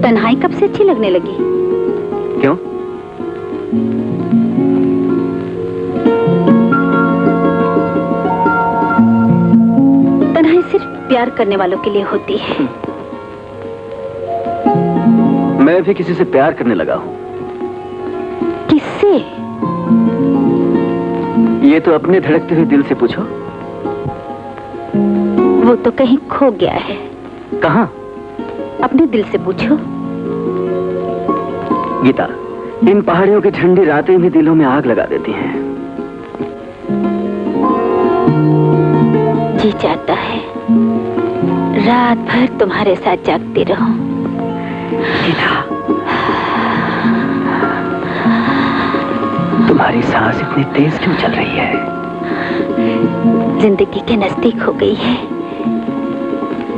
तन्हाई कब से अच्छी लगने लगी? क्यों? तन्हाई सिर्फ प्यार करने वालों के लिए होती है। मैं भी किसी से प्यार करने लगा हूं। किससे? ये तो अपने धड़कते हुए दिल से पूछो। वो तो कहीं खो गया है। कहां? अपने दिल से पूछो। गीता, इन पहाड़ियों की ठंडी रातें भी दिलों में आग लगा देती हैं। जी चाहता है रात भर तुम्हारे साथ जागती रहूं। गीता, तुम्हारी सांस इतनी तेज क्यों चल रही है? जिंदगी के नजदीक हो गई है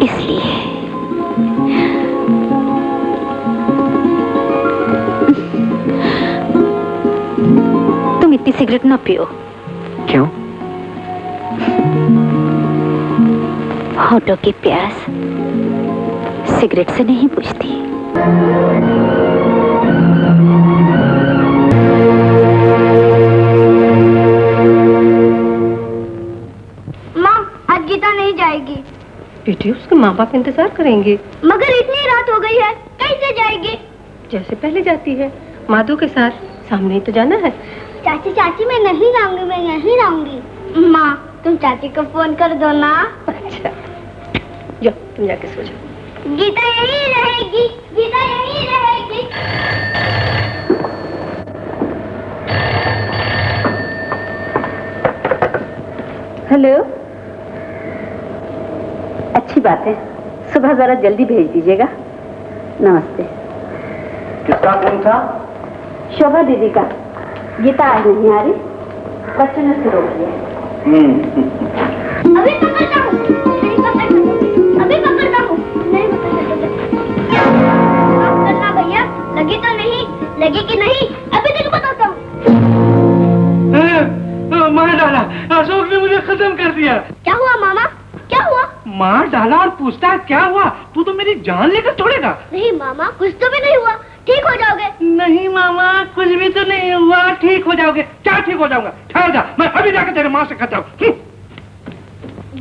इसलिए। तुम इतनी सिगरेट ना पियो। क्यों? होठों की प्यास सिगरेट से नहीं बुझती। माँ, आज गीता नहीं जाएगी। बेटी, उसके माँ बाप इंतजार करेंगे। मगर इतनी रात हो गई है, कैसे जाएगी? जैसे पहले जाती है, माधु के साथ। सामने ही तो जाना है। चाची चाची, मैं नहीं रहूंगी, मैं यहीं रहूंगी। माँ, तुम चाची को फोन कर दो ना। अच्छा, जाओ तुम जाके सो जाओ। गीता यहीं रहेगी, गीता यहीं रहेगी। हेलो। अच्छी बात है, सुबह जरा जल्दी भेज दीजिएगा। नमस्ते। किसका फोन था? शोभा दीदी का। गीता आज नहीं आ रही, बच्चों ने उसे रोक लिया। अभी पकड़ता हूँ, नहीं पकड़ सकते। अभी पकड़ता हूँ, नहीं पकड़ सकते। माफ करना भैया, लगी तो नहीं, लगी कि नहीं अभी तक बताता हूँ। मार डाला, अशोक ने मुझे खत्म कर दिया। क्या हुआ मामा, क्या हुआ? मार डाला और पूछता है क्या हुआ? तू तो मेरी जान लेकर छोड़ेगा। नहीं मामा, कुछ तो भी नहीं हुआ, ठीक हो जाओगे। नहीं मामा, कुछ भी तो नहीं हुआ, ठीक हो जाओगे। क्या ठीक हो जाऊंगा? ठहर जा, मैं अभी जाकर तेरे माँ से कहता हूँ।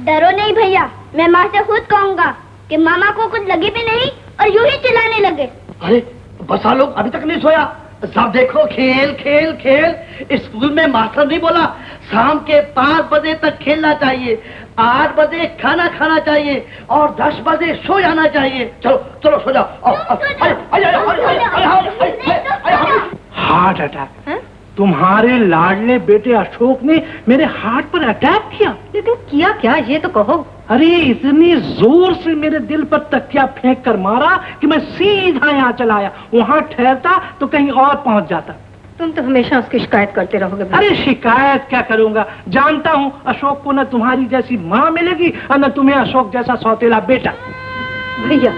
डरो नहीं भैया, मैं माँ से खुद कहूँगा कि मामा को कुछ लगी भी नहीं और यूं ही चिल्लाने लगे। अरे बसा लोग अभी तक नहीं सोया। सब देखो खेल खेल खेल। स्कूल में मास्टर नहीं बोला शाम के 5 बजे तक खेलना चाहिए, 8 बजे खाना खाना चाहिए और 10 बजे सो जाना चाहिए। चलो चलो सो जाओ। Heart attack? तुम्हारे लाडले बेटे अशोक ने मेरे हार्ट पर अटैक किया। लेकिन किया क्या, ये तो कहो। अरे इतनी जोर से मेरे दिल पर तकिया फेंक कर मारा कि मैं सीधा यहाँ चला आया। वहाँ ठहरता तो कहीं और पहुँच जाता। तुम तो हमेशा उसकी शिकायत करते रहोगे। अरे शिकायत क्या करूंगा, जानता हूँ अशोक को न तुम्हारी जैसी माँ मिलेगी और न तुम्हें अशोक जैसा सौतेला बेटा। भैया,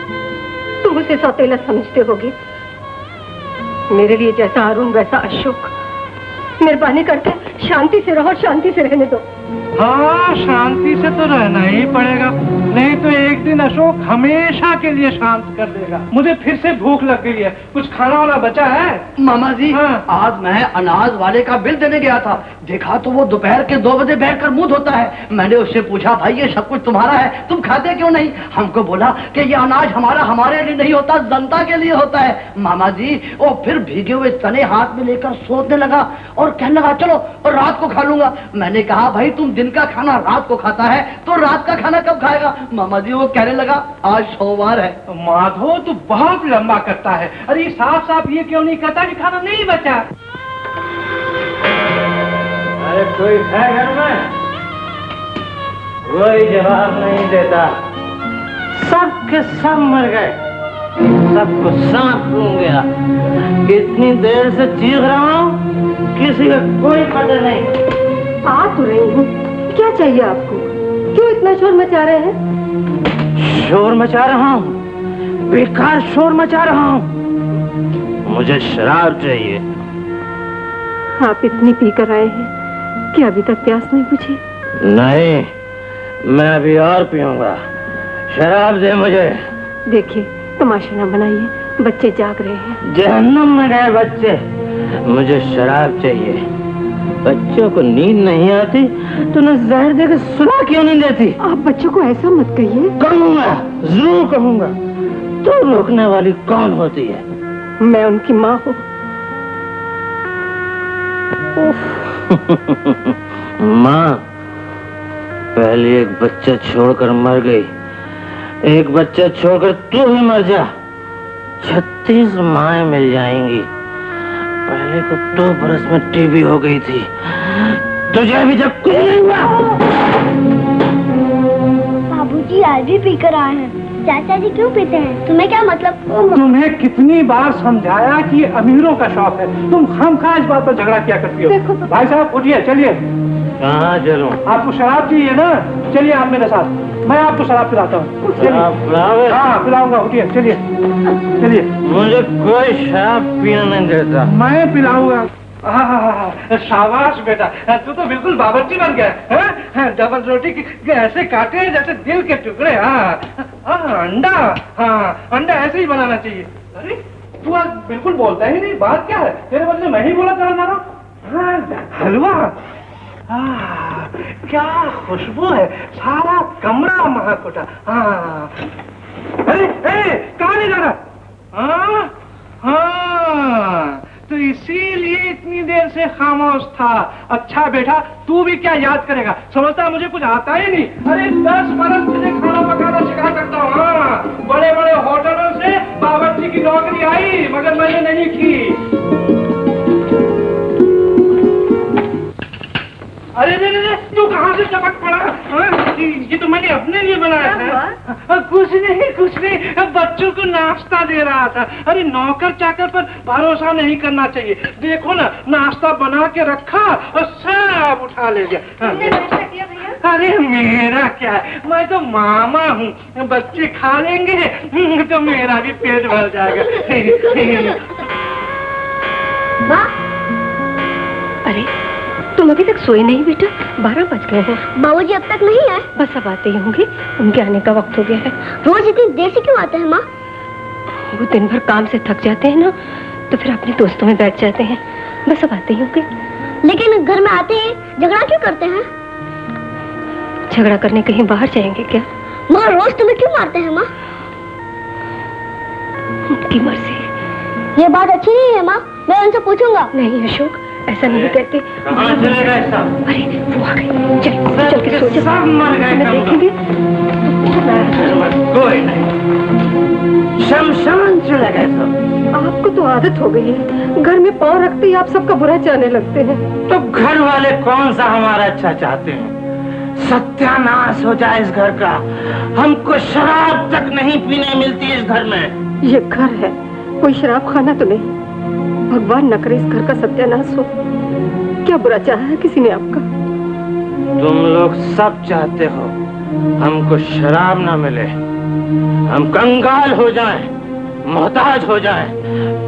तुम उसे सौतेला समझते होगे। मेरे लिए जैसा अरुण वैसा अशोक। मेहरबानी करके शांति से रहो, शांति से रहने दो। हाँ, शांति से तो रहना ही पड़ेगा, नहीं तो एक दिन अशोक हमेशा के लिए शांत कर देगा। मुझे फिर से भूख लग गई है, कुछ खाना वाला बचा है? मामा जी, हाँ। आज मैं अनाज वाले का बिल देने गया था, देखा तो वो दोपहर के 2 बजे बैठकर मुंह धोता है। मैंने उससे पूछा, भाई ये सब कुछ तुम्हारा है, तुम खाते क्यों नहीं? हमको बोला कि ये अनाज हमारा हमारे लिए नहीं होता, जनता के लिए होता है। मामा जी, वो फिर भीगे हुए चने हाथ में लेकर सोचने लगा और कहने लगा चलो और रात को खा लूंगा। मैंने कहा भाई तुम दिन का खाना रात को खाता है तो रात का खाना कब खाएगा? मामा जी वो कहने लगा आज सोमवार है। माधो तू बहुत लंबा करता है। अरे साफ साफ ये क्यों नहीं कहता कि खाना नहीं बचा? अरे कोई है घर में? कोई जवाब नहीं देता। सब के सब मर गए, सबको सांप सूंघ गया। इतनी देर से चीख रहा हूँ, किसी का कोई पता नहीं। आ तो रही हूँ, क्या चाहिए आपको? क्यों इतना शोर मचा रहे हैं? शोर मचा रहा हूँ, बेकार शोर मचा रहा हूँ। मुझे शराब चाहिए। आप इतनी पीकर आए हैं कि अभी तक प्यास नहीं बुझी? नहीं, मैं अभी और पीऊंगा। शराब दे मुझे। देखिए, तमाशा न बनाइए, बच्चे जाग रहे हैं। जहन्नुम में गए बच्चे, मुझे शराब चाहिए। बच्चों को नींद नहीं आती तो न जहर देकर सुला क्यों नहीं देती? आप बच्चों को ऐसा मत कहिए। कहूँगा, जरूर कहूँगा। तो रोकने वाली कौन होती है? मैं उनकी माँ हूँ। माँ पहले एक बच्चा छोड़कर मर गई, एक बच्चा छोड़कर तू भी मर जा, 36 माएँ मिल जाएंगी। पहले को 2 बरस में टीबी हो गई थी, तुझे अभी तक कुछ नहीं हुआ। बाबूजी आज भी पीकर आए हैं। चाचा जी क्यों पीते हैं? तुम्हें क्या मतलब? तुम्हें कितनी बार समझाया कि ये अमीरों का शौक है, तुम खामखा इस बात पर झगड़ा किया करती हो। भाई साहब उठिए, चलिए। कहाँ चलूं? आपको शराब चाहिए ना? चलिए आप मेरे साथ, मैं आपको शराब पिलाता हूँ। हाँ पिलाऊंगा, उठिए चलिए चलिए। मुझे कोई शराब पीना नहीं देता। मैं पिलाऊंगा। शाबाश बेटा, तू तो बिल्कुल बावर्ची बन गया है। डबल रोटी की ऐसे काटे हैं जैसे दिल के टुकड़े। अंडा, हाँ अंडा ऐसे ही बनाना चाहिए। अरे तू आज बिल्कुल बोलता ही नहीं, बात क्या है? तेरे बदले मैं ही बोला कर रहा हूँ। हलवा, क्या खुशबू है, सारा कमरा महक उठा। अरे कहाँ ले जा रहा? हाँ तो इसीलिए इतनी देर से खामोश था। अच्छा बेटा, तू भी क्या याद करेगा? समझता मुझे कुछ आता ही नहीं। अरे 10 बरस तुझे खाना पकाना सिखा सकता हूँ। हाँ, बड़े बड़े होटलों से बावर्ची की नौकरी आई, मगर मैंने नहीं की। अरे तू कहाँ से चपक पड़ा? ये तो मैंने अपने लिए बनाया था। कुछ नहीं, बच्चों को नाश्ता दे रहा था। अरे नौकर चाकर पर भरोसा नहीं करना चाहिए। देखो ना, नाश्ता बना के रखा और सब उठा ले गया। अरे मेरा क्या है, मैं तो मामा हूँ। बच्चे खा लेंगे तो मेरा भी पेट भर जाएगा। अरे तुम अभी तक सोए नहीं बेटा? 12 बज गए हैं। बाबूजी अब तक नहीं आए? बस अब आते ही होंगे, उनके आने का वक्त हो गया है। रोज इतनी देर से क्यों आते हैं माँ? वो दिन भर काम से थक जाते हैं ना, तो फिर अपने दोस्तों में बैठ जाते हैं। बस अब आते ही होंगे। लेकिन घर में आते ही झगड़ा क्यों करते हैं? झगड़ा करने कहीं बाहर जाएंगे क्या? माँ रोज तुम्हें क्यों मारते हैं माँ? उनकी मर्जी। ये बात अच्छी नहीं है माँ, मैं उनसे पूछूंगा। नहीं अशोक, ऐसा नहीं कहते। कहाँ चले गए सब? अरे वो आ गए, चल के सो जा। सब मर गए। देखेंगे कोई नहीं, शमशान चले गए सब। आपको तो आदत हो गई है, घर में पाँव रखते ही आप सबका बुरा चाहने लगते हैं। तो घर वाले कौन सा हमारा अच्छा चाहते हैं? सत्यानाश हो जाए इस घर का। हमको शराब तक नहीं पीने मिलती इस घर में। ये घर है, कोई शराब खाना तो नहीं। भगवान न करे इस घर का सत्यानाश हो। क्या बुरा चाहा है किसी ने आपका? तुम लोग सब चाहते हो हमको शराब ना मिले, हम कंगाल हो जाएं, मोहताज हो जाएं,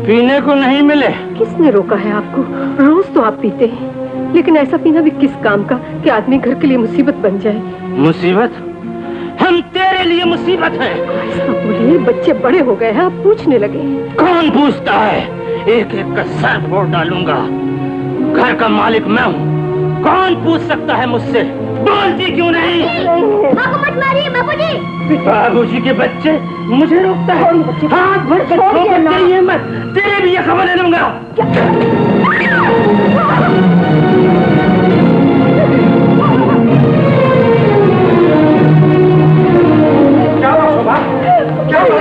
पीने को नहीं मिले। किसने रोका है आपको? रोज तो आप पीते हैं, लेकिन ऐसा पीना भी किस काम का कि आदमी घर के लिए मुसीबत बन जाए। मुसीबत? हम तेरे लिए मुसीबत है। ऐसा बोलिए, बच्चे बड़े हो गए हैं, आप पूछने लगे। कौन पूछता है? एक एक का सर फोड़ डालूंगा। घर का मालिक मैं हूँ, कौन पूछ सकता है मुझसे? बोलती क्यों नहीं? माँ को मत मारिए बाबूजी। बाबूजी के बच्चे मुझे रोकता है। हाथ भर कर छोड़िए मत, तेरे भी ये खबर ले लूंगा। क्या हुआ शोभा? क्या हुआ?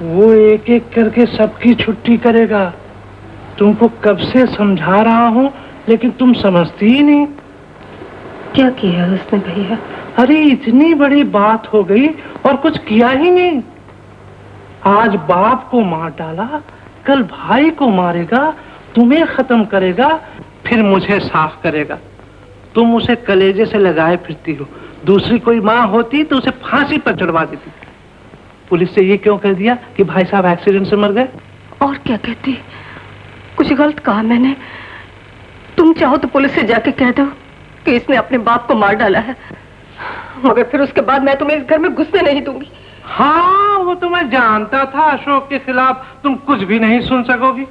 वो एक एक करके सबकी छुट्टी करेगा। तुमको कब से समझा रहा हूँ, लेकिन तुम समझती ही नहीं। क्या किया उसने भैया? अरे इतनी बड़ी बात हो गई और कुछ किया ही नहीं। आज बाप को मार डाला, कल भाई को मारेगा, तुम्हें खत्म करेगा, फिर मुझे साफ करेगा। तुम उसे कलेजे से लगाए फिरती हो। दूसरी कोई माँ होती तो उसे फांसी पर चढ़वा देती। पुलिस से ये क्यों कह दिया कि भाई साहब एक्सीडेंट से मर गए? और क्या कहती? कुछ गलत कहा मैंने? तुम चाहो तो पुलिस से जाके कह दो। कि इसने अपने बाप को मार डाला है, मगर फिर उसके बाद मैं तुम्हें इस घर में घुसने नहीं दूंगी। हाँ, वो तो मैं जानता था अशोक के खिलाफ तुम कुछ भी नहीं सुन सकोगी,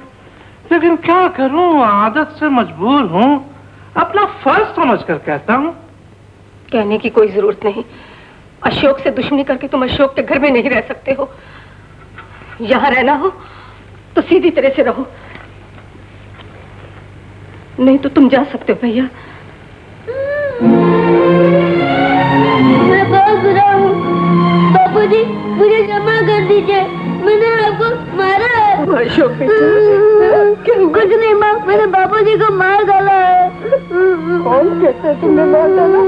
लेकिन क्या करूं, आदत से मजबूर हूं, अपना फर्ज समझकर कहता हूं। कहने की कोई जरूरत नहीं। अशोक से दुश्मनी करके तुम अशोक के घर में नहीं रह सकते हो। यहाँ रहना हो तो सीधी तरह से रहो, नहीं तो तुम जा सकते हो भैया। मैं बहुत बुरा हूँ बापूजी, मुझे क्षमा कर दीजिए, मैंने आपको मारा है। अशोक बेटा, कुछ नहीं माँ, मैंने बापूजी को मार डाला है। कौन कहता है तुमने मार डाला?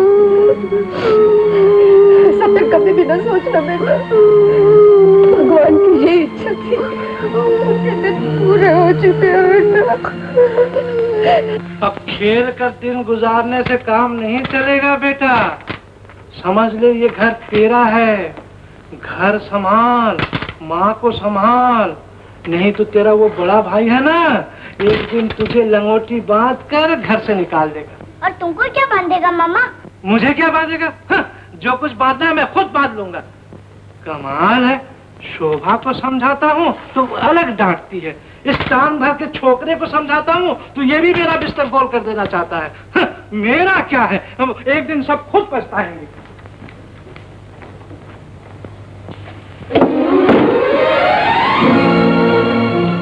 ऐसा फिर कभी भी ना सोचना बेटा। भगवान की ये इच्छा थी, उसके दिन पूरे हो चुके हैं बेटा। अब खेल कर दिन गुजारने से काम नहीं चलेगा बेटा। समझ ले, ये घर तेरा है। घर संभाल, माँ को संभाल, नहीं तो तेरा वो बड़ा भाई है ना, एक दिन तुझे लंगोटी बांध कर घर से निकाल देगा। और तुमको क्या बांधेगा मामा? मुझे क्या बांधेगा? हाँ, जो कुछ बांधना है मैं खुद बांध लूंगा। कमाल है, शोभा को समझाता हूँ तो वो अलग डांटती है, इस टांग भर के छोकरे को समझाता हूँ तो ये भी मेरा बिस्तर गोल कर देना चाहता है। हाँ, मेरा क्या है, एक दिन सब खुद पछताएंगे।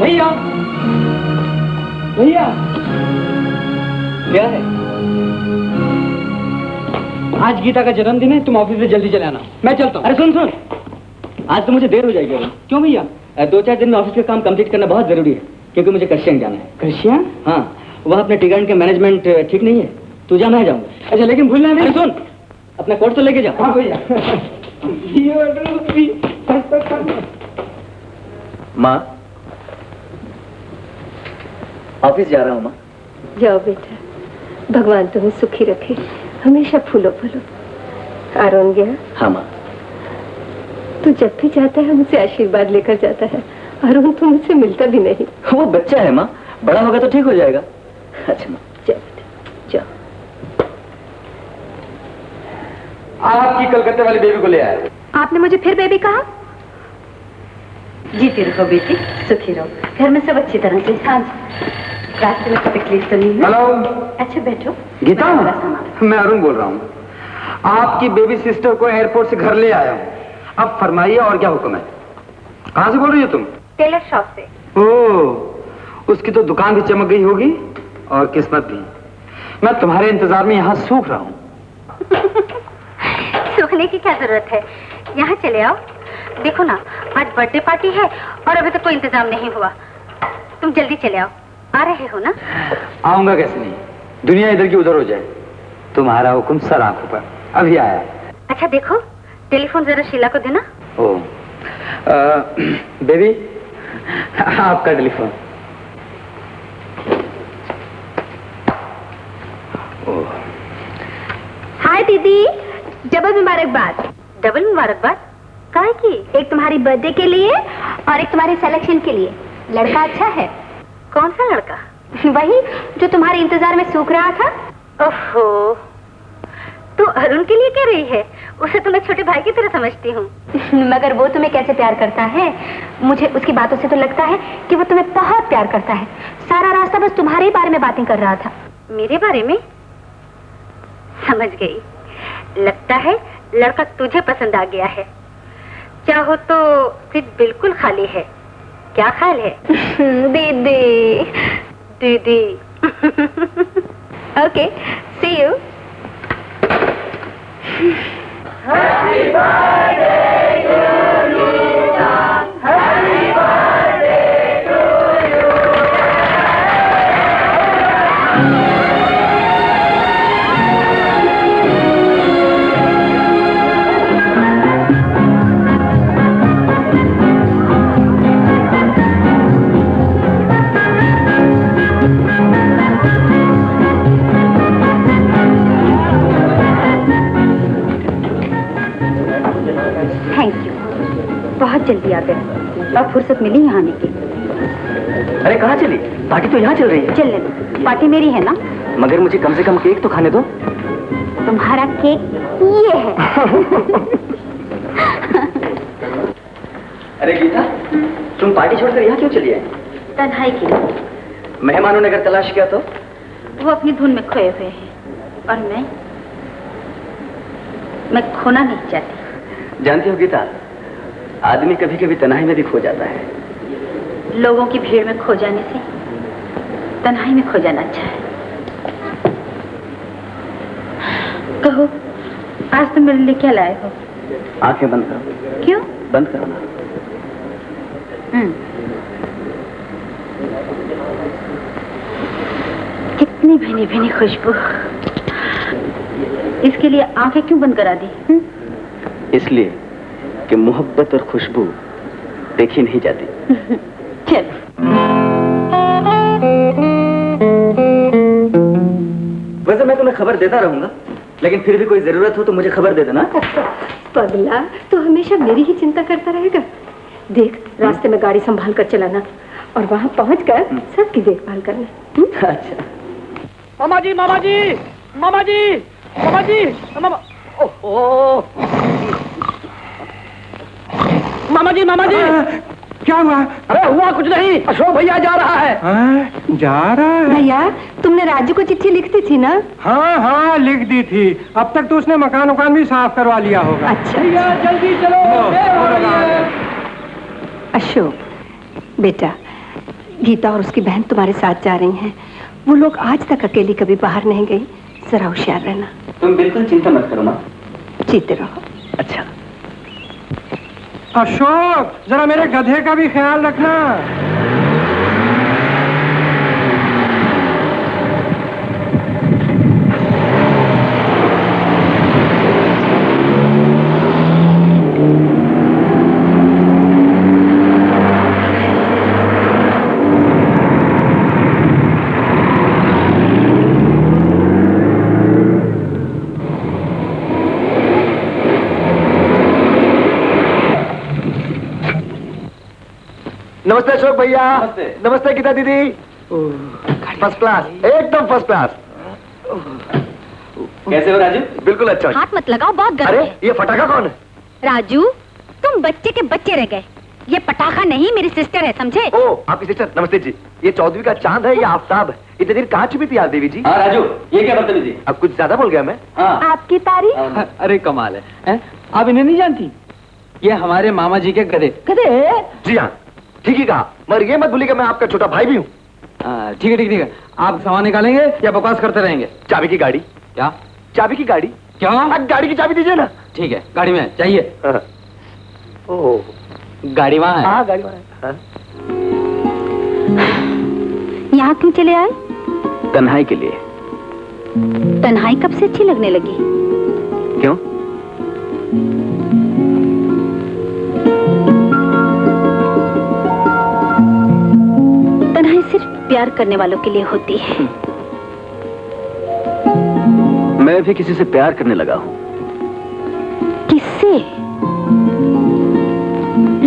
भैया, भैया, क्या है? आज गीता का जन्मदिन है, तुम ऑफिस से जल्दी चले आना। मैं चलता हूँ। अरे सुन सुन, आज तो मुझे देर हो जाएगी। क्यों भैया? 2-4 दिन में ऑफिस का काम कंप्लीट करना बहुत जरूरी है, क्योंकि मुझे कश्यप जाना है। कश्यप? हाँ, वहाँ अपने टिकट के मैनेजमेंट ठीक नहीं है, तू जा, मैं जाऊँगा। अच्छा, लेकिन भूलना नहीं। सुन, अपना कोट तो लेके जाओ। हाँ भैया। माँ, ऑफिस जा रहा हूँ माँ। जाओ बेटा, भगवान तुम्हें सुखी रखे, हमेशा फूलो फूलो। आरोन गया? हाँ माँ। तू जब भी जाता है मुझसे आशीर्वाद लेकर जाता है। अरुण तो मुझसे मिलता भी नहीं। वो बच्चा है माँ, बड़ा होगा तो ठीक हो जाएगा। अच्छा माँ। जाओ बेटा, जाओ। आपकी कलकत्ते वाली बेबी को ले आया। आपने मुझे फिर बेबी कहा? जीती रहो बेटी, सुखी रहो, घर में सब अच्छी तरह से। हाँ जी, रास्ते में कोई तकलीफ तो नहीं है? हेलो। अच्छा बैठो। गीता, मैं अरुण बोल रहा हूँ। आपकी बेबी सिस्टर को एयरपोर्ट से घर ले आया हूँ। अब फरमाइए और क्या हुक्म है? कहाँ से बोल रही हो तुम? टेलर शॉप से। ओह, उसकी तो दुकान भी चमक गई होगी और किस्मत भी। मैं तुम्हारे इंतजार में यहाँ सूख रहा हूँ। सूखने की क्या जरूरत है, यहाँ चले आओ। देखो ना, आज बर्थडे पार्टी है और अभी तक कोई इंतजाम नहीं हुआ। तुम जल्दी चले आओ। आ रहे हो ना? आऊंगा कैसे नहीं, दुनिया इधर की उधर हो जाए। तुम्हारा हुक्म सर आंखों पर, अभी आया। अच्छा देखो, टेलीफोन जरा शीला को देना। ओ, बेबी, आपका टेलीफोन। हाय दीदी, डबल मुबारकबाद। डबल मुबारकबाद? काहे की? एक तुम्हारी बर्थडे के लिए और एक तुम्हारे सिलेक्शन के लिए। लड़का अच्छा है। कौन सा लड़का? वही जो तुम्हारे इंतजार में सूख रहा था। ओहो, तू अरुण के लिए कह रही है? उसे तो मैं छोटे भाई की तरह समझती हूँ। मगर वो तुम्हें कैसे प्यार करता है? मुझे उसकी बातों से तो लगता है कि वो तुम्हें बहुत प्यार करता है। सारा रास्ता बस तुम्हारे ही बारे में बातें कर रहा था। मेरे बारे में? समझ गई, लगता है लड़का तुझे पसंद आ गया है। चाहो तो सीट बिल्कुल खाली है। क्या ख्याल है? दीदी। दीदी। Okay, see you. Happy birthday to you, happy birthday to you. बहुत जल्दी आ गए और फुर्सत मिली यहाँ आने की। अरे कहाँ चली? पार्टी तो यहाँ चल रही है। चल ले, पार्टी मेरी है ना। मगर मुझे कम से कम केक तो खाने दो। तुम्हारा केक ये है। अरे गीता, तुम पार्टी छोड़कर यहाँ क्यों चली आई? तन्हाई के लिए। मेहमानों ने अगर तलाश किया तो? वो अपनी धुन में खोए हुए हैं और मैं खोना नहीं चाहती। जानती हो गीता, आदमी कभी कभी तन्हाई में भी खो जाता है। लोगों की भीड़ में खो जाने से तन्हाई में खो जाना अच्छा है। कहो, आज तुम मेरे लिए क्या लाए हो? आंखें बंद करो। क्यों? बंद करो ना। कितनी भीनी भीनी खुशबू। इसके लिए आंखें क्यों बंद करा दी? इसलिए कि मोहब्बत और खुशबू देखी नहीं जाती। चल। वैसे मैं तुम्हें खबर देता रहूंगा, लेकिन फिर भी कोई जरूरत हो तो मुझे खबर दे देना। पगला, तो हमेशा मेरी ही चिंता करता रहेगा। देख, रास्ते में गाड़ी संभाल कर चलाना और वहां पहुंचकर सबकी देखभाल करना। अच्छा। मामा जी, मामा जी, मामा जी, मामा जी, मामा, ओह, मामा जी, मामा जी। क्या हुआ? अरे हुआ कुछ नहीं, अशोक भैया जा रहा है। जा रहा है? भैया, तुमने राजू को चिट्ठी लिखती थी ना? हाँ हाँ, लिख दी थी। अब तक तो उसने मकान उकान भी साफ करवा लिया होगा। अच्छा। भैया जल्दी चलो, देर हो रही है। अशोक बेटा, गीता और उसकी बहन तुम्हारे साथ जा रही हैं। वो लोग आज तक अकेली कभी बाहर नहीं गई। जरा होशियार रहना। तुम बिल्कुल चिंता मत करो माँ। जीते रहो। अच्छा। अशोक, जरा मेरे गधे का भी ख्याल रखना। नमस्ते अशोक भैया। नमस्ते। नमस्ते गीता दीदी। फर्स्ट क्लास, एकदम फर्स्ट क्लास। कैसे हो राजू? बिल्कुल अच्छा। हाथ मत लगाओ, बहुत गर्म अरे है। ये फटाका कौन है? राजू, तुम बच्चे के बच्चे रह गए। ये पटाखा नहीं, मेरी सिस्टर है, समझे? ओ, आपकी सिस्टर। नमस्ते जी। ये चौदहवीं का चांद है या आफ्ताब है? इतने देर कहाँ छुपी थी यार देवी जी? हाँ राजू, ये क्या बदतमीजी? अब कुछ ज्यादा बोल गया मैं। हाँ। आपकी तारीफ। अरे कमाल है। आप इन्हें नहीं जानती? ये हमारे मामा जी के गधे। गधे? जी हाँ, ठीक ही कहा, मगर ये मत भूलिएगा मैं आपका छोटा भाई भी हूँ। ठीक है ठीक है ठीक है। आप सामान निकालेंगे या बकवास करते रहेंगे? चाबी की गाड़ी। क्या? चाबी की गाड़ी? क्या? गाड़ी की चाबी दीजिए ना। ठीक है, गाड़ी में चाहिए। हाँ। ओह, गाड़ी वहाँ है। हाँ गाड़ी वाला। हाँ। यहाँ क्यों चले आए? तन्हाई के लिए। तन्हाई कब से अच्छी लगने लगी? क्यों? तन्हाई सिर्फ प्यार करने वालों के लिए होती है। मैं भी किसी से प्यार करने लगा हूँ। किससे?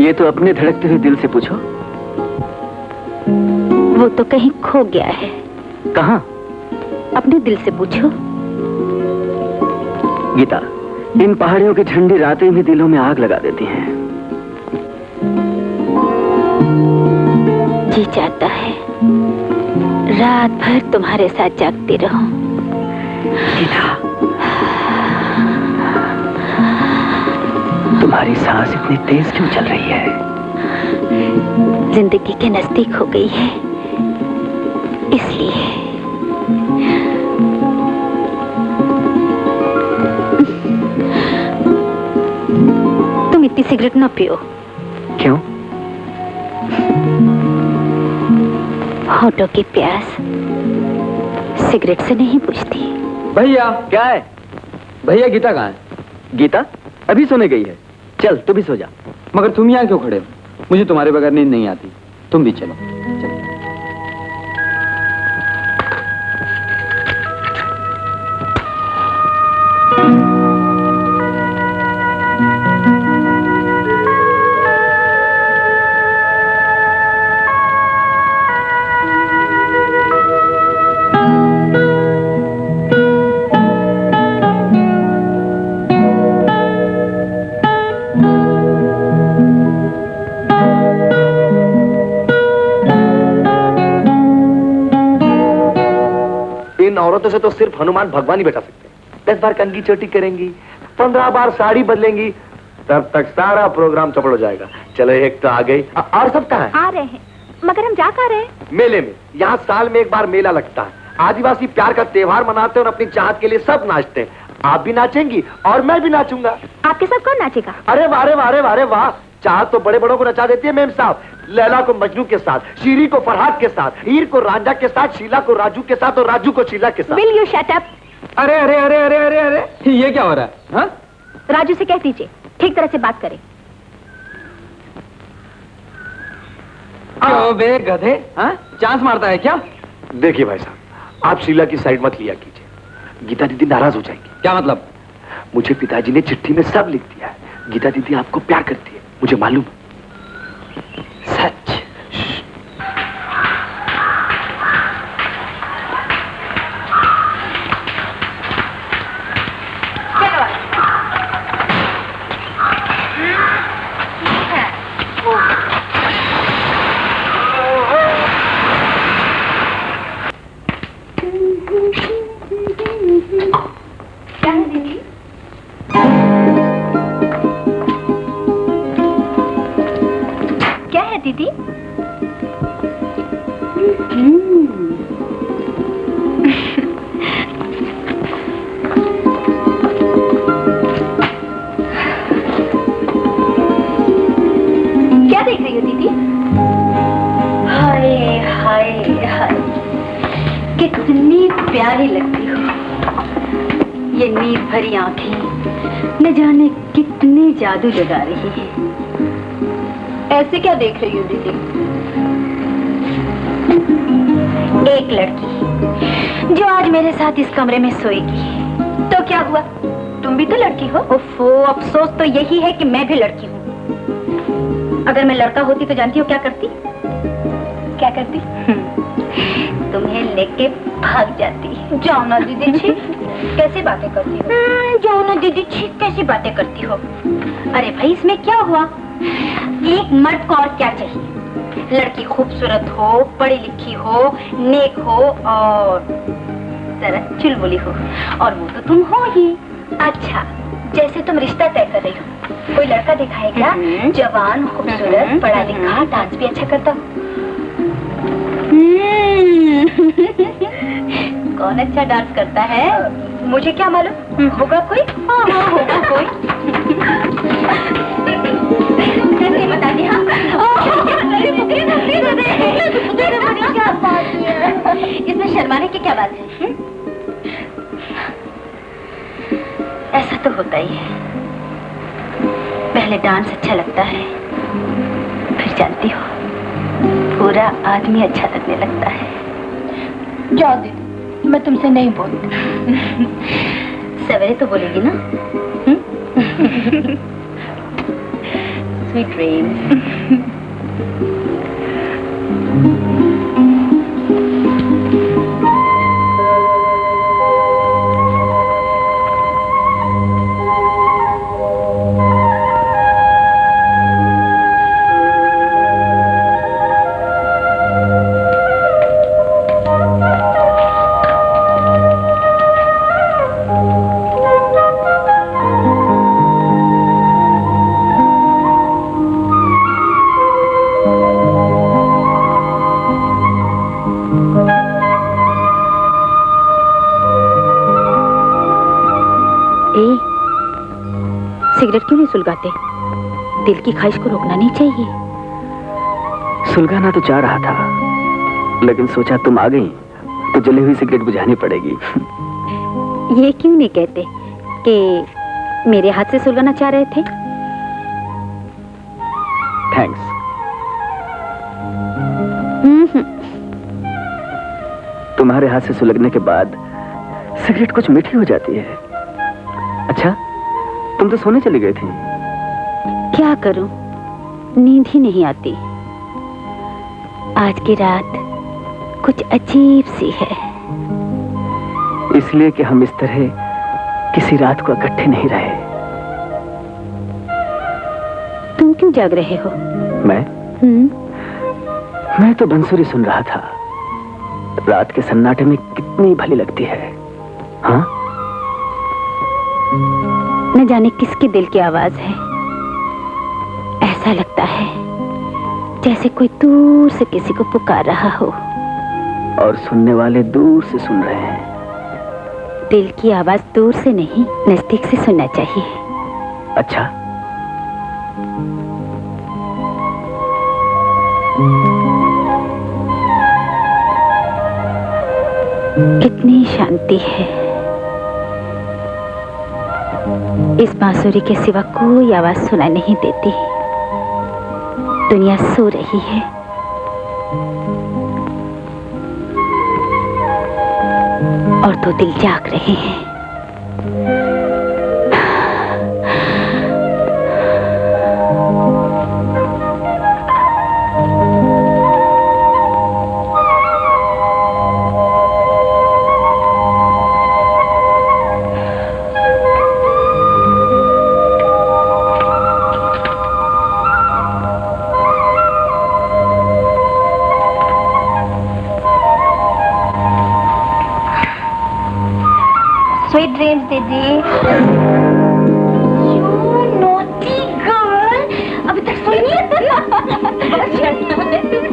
ये तो अपने धड़कते हुए दिल से पूछो। वो तो कहीं खो गया है। कहाँ? अपने दिल से पूछो। गीता, इन पहाड़ियों की ठंडी रातें भी दिलों में आग लगा देती हैं। जी चाहता है रात भर तुम्हारे साथ जागती रहूं। गीता, तुम्हारी सांस इतनी तेज क्यों चल रही है? जिंदगी के नजदीक हो गई है, इसलिए। तुम इतनी सिगरेट ना पियो। क्यों? होठों की प्यास सिगरेट से नहीं बुझती। भैया। क्या है? भैया, गीता कहाँ है? गीता अभी सोने गई है। चल तू भी सो जा। मगर तुम यहाँ क्यों खड़े हो? मुझे तुम्हारे बगैर नींद नहीं आती। तुम भी चलो। चलो। औरतों से तो सिर्फ हनुमान भगवान ही बचा सकते हैं। 10 बार कंघी चोटी करेंगी, 15 बार साड़ी बदलेंगी, तब तक सारा प्रोग्राम चौपड़ हो जाएगा। चलो एक तो आ गई, और सब कहाँ है? आ रहे हैं, मगर हम जा कहाँ रहे हैं? मेले में। यहाँ साल में एक बार मेला लगता है। आदिवासी प्यार का त्योहार मनाते हैं और अपनी चाहत के लिए सब नाचते हैं। आप भी नाचेंगी और मैं भी नाचूंगा। आपके साथ कौन नाचेगा? अरे वाह रे वाह रे वाह रे वाह, चाहत तो बड़े बड़ों को नचा देती है मेम साहब। लैला को मजनू के साथ, शीरी को फरहाद के साथ, हीर को रांझा के साथ, शीला को राजू के साथ और राजू को शीला के साथ। Will you shut up? अरे अरे अरे अरे अरे अरे ये क्या हो रहा है? हाँ? राजू से कह दीजिए ठीक तरह से बात करें। क्यों बे गधे? हाँ? चांस मारता है क्या? देखिए भाई साहब, आप शीला की साइड मत लिया कीजिए, गीता दीदी नाराज हो जाएंगी। क्या मतलब? मुझे पिताजी ने चिट्ठी में सब लिख दिया है। गीता दीदी आपको प्यार करती है, मुझे मालूम। सच। दीदी क्या देख रही हो दीदी? हाय हाय हाय, कितनी प्यारी लगती हो। ये नींद भरी आंखें न जाने कितने जादू जगा रही है। ऐसे क्या देख रही हो दीदी? एक लड़की जो आज मेरे साथ इस कमरे में सोएगी। तो क्या हुआ, तुम भी तो लड़की हो। ओफो, अफसोस तो यही है कि मैं भी लड़की हूँ। अगर मैं लड़का होती तो जानती हो क्या करती? क्या करती? तुम्हें लेके भाग जाती। जाओ ना दीदी, छी कैसी बातें करती हो? जाओ ना दीदी, छी कैसी बातें करती हो। अरे भाई, इसमें क्या हुआ? एक मर्द को और क्या चाहिए? लड़की खूबसूरत हो, पढ़ी लिखी हो, नेक हो और जरा चुलबुली हो, और वो तो तुम हो ही। अच्छा, जैसे तुम रिश्ता तय कर रही हो, कोई लड़का देखा है क्या? जवान, खूबसूरत, पढ़ा लिखा, डांस भी अच्छा करता हो। कौन अच्छा डांस करता है? मुझे क्या मालूम, होगा कोई। हाँ, होगा कोई। कैसे बता दी? हाँ, इसमें शर्माने की क्या बात है? ऐसा तो होता ही है, पहले डांस अच्छा लगता है, फिर जानती हो पूरा आदमी अच्छा लगने लगता है। जाओ दीदी, मैं तुमसे नहीं बोलती। सवेरे तो बोलेगी ना? Sweet dreams. सिगरेट क्यों नहीं सुलगाते? दिल की ख्वाहिश को रोकना नहीं चाहिए। सुलगाना तो चाह रहा था, लेकिन सोचा तुम आ गई तो जली हुई सिगरेट बुझानी पड़ेगी। ये क्यों नहीं कहते कि मेरे हाथ से सुलगाना चाह रहे थे? थैंक्स। तुम्हारे हाथ से सुलगने के बाद सिगरेट कुछ मीठी हो जाती है। अच्छा, तुम तो सोने चली गई थी। क्या करूं, नींद ही नहीं आती। आज की रात कुछ अजीब सी है। इसलिए कि हम इस तरह किसी रात को इकट्ठे नहीं रहे। तुम क्यों जाग रहे हो? मैं तो बंसुरी सुन रहा था। रात के सन्नाटे में कितनी भली लगती है। हाँ, न जाने किसके दिल की आवाज है। ऐसा लगता है जैसे कोई दूर से किसी को पुकार रहा हो और सुनने वाले दूर से सुन रहे हैं। दिल की आवाज दूर से नहीं, नजदीक से सुनना चाहिए। अच्छा, कितनी शांति है। इस बांसुरी के सिवा कोई आवाज सुनाई नहीं देती। दुनिया सो रही है, और तो दिल जाग रहे हैं। Sweet dreams, दीदी। You naughty girl! अभी तक सोई नहीं?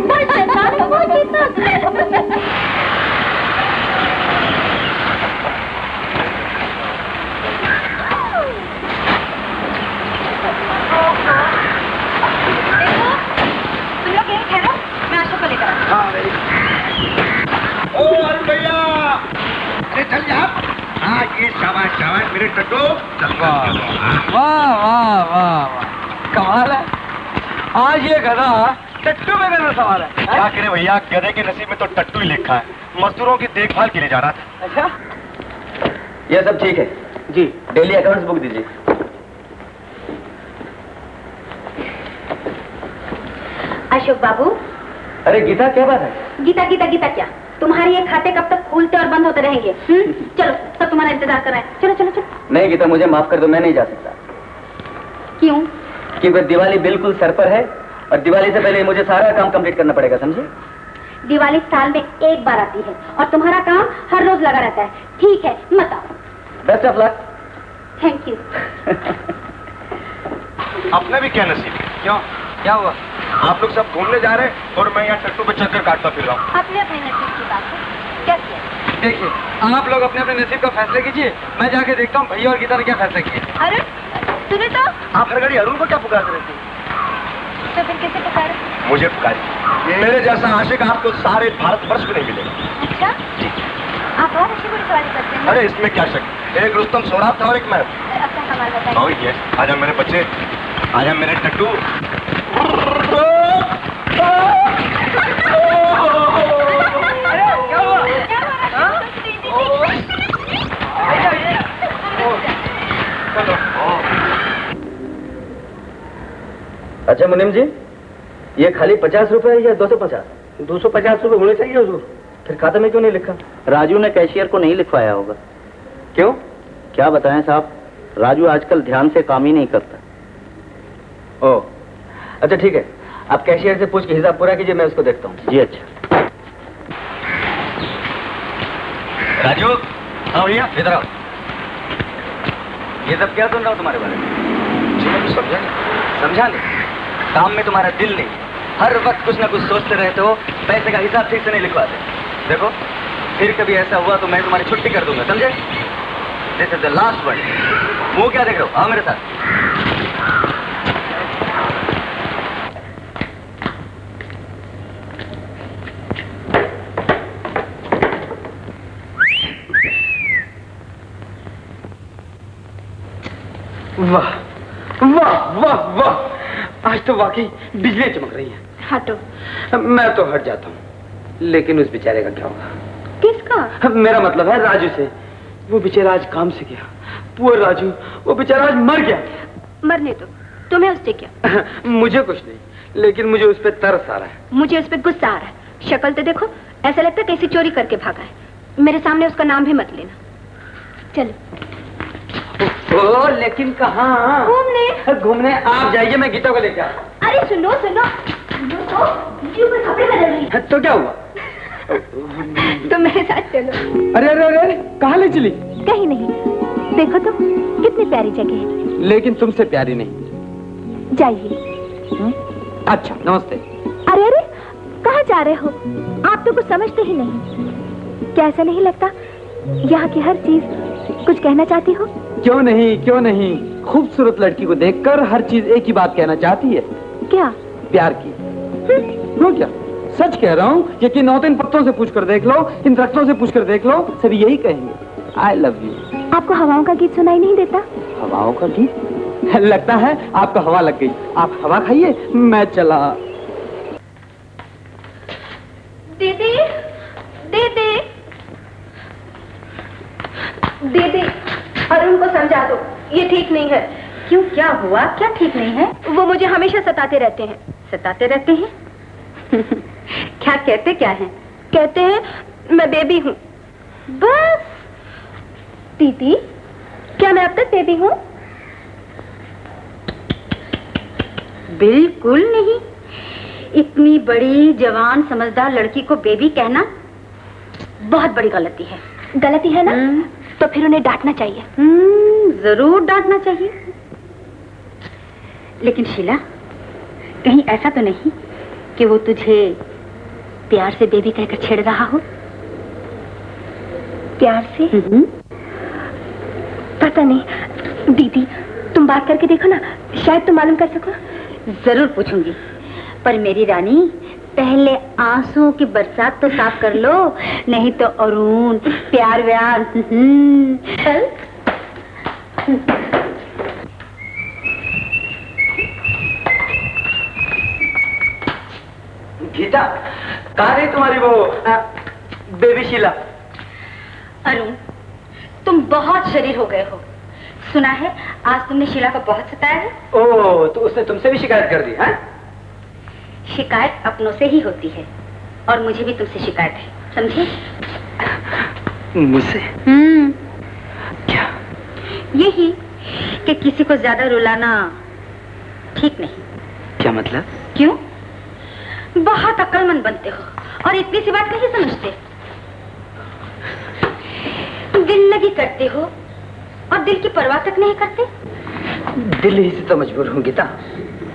बहुत शैतान है, बहुत शैतान है, बहुत शैतान। तुम लोग यहीं ठहरो, मैं आशा को लेकर आती हूँ। हाँ, ओ अरुण भैया, अरे चल जा। हाँ, ये शाबाश शाबाश मेरे टट्टू। वाह वाह वाह वाह, कमाल है। आज ये गधा टट्टू में मेरा सवाल है। क्या करे भैया, गधे के नसीब में तो टट्टू ही लिखा है। मजदूरों की देखभाल के लिए जा रहा था। अच्छा, ये सब ठीक है जी। डेली अकाउंट्स बुक दीजिए। अशोक बाबू। अरे गीता, क्या बात है? गीता गीता गीता क्या? तुम्हारे ये खाते कब तक खुलते और बंद होते रहेंगे? चलो, सब तुम्हारा इंतजार कर रहे हैं। चलो चलो चलो। नहीं गीता, मुझे माफ कर दो, मैं नहीं जा सकता। क्यों? क्योंकि दिवाली बिल्कुल सर पर है और दिवाली से पहले मुझे सारा काम कंप्लीट करना पड़ेगा, समझे? दिवाली साल में एक बार आती है और तुम्हारा काम हर रोज लगा रहता है। ठीक है, मत आओ। Best of luck. Thank you. अपना भी क्या नसीब है? क्यों, क्या हुआ? आप लोग सब घूमने जा रहे हैं और मैं यहाँ टट्टू पे चक्कर काटता फिर रहा हूँ। अपने अपने नसीब की बात है। क्या किया? देखिए, आप लोग अपने अपने नसीब का फैसले कीजिए। मैं जाके देखता हूँ भैया और गीता ने क्या फैसला किया। अरे सुने तो। आप हर घड़ी अरुण को क्या पुकारते रहते हैं? तो फिर किसे पुकारे? मुझे पुकारिए। मेरे जैसा आशिक आपको सारे भारतवर्ष में नहीं मिलेगा। अच्छा, आप और अच्छी बुरी सवारी करते हैं। अरे इसमें क्या शक, एक रुस्तम सोराब था और एक मैं। अपना कमाल बताइए। और ये आजा मेरे बच्चे, आजा मेरे टट्टू। अच्छा मुनीम जी, ये खाली 50 रुपए या 250? 250 रुपए होने चाहिए हुजूर। फिर खाते में क्यों नहीं लिखा? राजू ने कैशियर को नहीं लिखवाया होगा। क्यों? क्या बताएं साहब, राजू आजकल ध्यान से काम ही नहीं करता। ओह, अच्छा ठीक है, आप कैशियर से पूछ के हिसाब पूरा कीजिए, मैं उसको देखता हूँ। जी अच्छा। राजू, हाँ भैया, इधर आओ। ये सब क्या सुन रहा हूँ तुम्हारे बारे में? जी मैं तो समझा नहीं। समझा नहीं? काम में तुम्हारा दिल नहीं, हर वक्त कुछ ना कुछ सोचते रहते हो, पैसे का हिसाब ठीक से नहीं लिखवाते। देखो, फिर कभी ऐसा हुआ तो मैं तुम्हारी छुट्टी कर दूंगा, समझे? This is the last word. मुंह क्या देख रहे हो? आओ मेरे साथ। वाह वाह वाह वाह, आज तो वाकई बिजली चमक रही है। हटो। मैं तो हट जाता हूँ, लेकिन उस बेचारे का क्या होगा? किसका? मेरा मतलब है राजू से। वो बेचारा आज काम से गया, पुअर राजू, वो बेचारा आज मर गया। मरने दो, तुम्हें उससे क्या? मुझे कुछ नहीं, लेकिन मुझे उस पर तरस आ रहा है। मुझे उस पर गुस्सा आ रहा है। शक्ल तो देखो, ऐसा लगता है कैसी चोरी करके भागा है। मेरे सामने उसका नाम भी मत लेना। चलो। ओ, लेकिन कहाँ? घूमने। घूमने आप जाइए, मैं गीता को लेकर आता। अरे सुनो सुनो सुनो तो, जी ऊपर कपड़े बदल रही है। तो क्या हुआ? तुम मेरे साथ चलो। अरे अरे अरे कहाँ ले चली? कहीं नहीं, देखो तो कितनी प्यारी जगह है। लेकिन तुमसे प्यारी नहीं। जाइए। अच्छा नमस्ते। अरे अरे कहाँ जा रहे हो? आप तो कुछ समझते ही नहीं। क्या ऐसा नहीं लगता यहाँ की हर चीज कुछ कहना चाहती हो? क्यों नहीं, क्यों नहीं। खूबसूरत लड़की को देखकर हर चीज एक ही बात कहना चाहती है। क्या? प्यार की। क्यों क्या? सच कह रहा हूँ। यकीन हो तो इन पत्तों से पूछकर देख लो, इन दरख्तों से पूछकर देख लो, सभी यही कहेंगे आई लव यू। आपको हवाओं का गीत सुनाई नहीं देता? हवाओं का गीत? लगता है आपका हवा लग गई। आप हवा खाइए, मैं चला। दीदी, दीदी, दीदी, अरुण को समझा दो, ये ठीक नहीं है। क्यों, क्या हुआ? क्या ठीक नहीं है? वो मुझे हमेशा सताते रहते हैं। सताते रहते हैं? क्या कहते क्या हैं? कहते हैं मैं बेबी हूँ। बस। दीदी, क्या मैं अब तक बेबी हूँ? बिल्कुल नहीं। इतनी बड़ी जवान समझदार लड़की को बेबी कहना बहुत बड़ी गलती है। गलती है ना? तो फिर उन्हें डांटना चाहिए। जरूर डांटना चाहिए। लेकिन शीला, कहीं ऐसा तो नहीं कि वो तुझे प्यार से बेबी कहकर छेड़ रहा हो? प्यार से? पता नहीं। दीदी, तुम बात करके देखो ना, शायद तुम मालूम कर सको। जरूर पूछूंगी, पर मेरी रानी पहले आंसुओं की बरसात तो साफ कर लो, नहीं तो अरुण प्यार व्यार। चल। गीता, कहाँ रही तुम्हारी वो बेबी शीला? अरुण, तुम बहुत शरीर हो गए हो। सुना है आज तुमने शीला को बहुत सताया है। ओह, तो उसने तुमसे भी शिकायत कर दी है? शिकायत अपनों से ही होती है, और मुझे भी तुमसे शिकायत है, समझे? मुझसे? क्या? यही कि किसी को ज्यादा रुलाना ठीक नहीं। क्या मतलब? क्यों? बहुत अक्लमंद बनते हो और इतनी सी बात नहीं समझते। दिल लगी करते हो और दिल की परवाह तक नहीं करते। दिल ही से तो मजबूर हूँ गीता।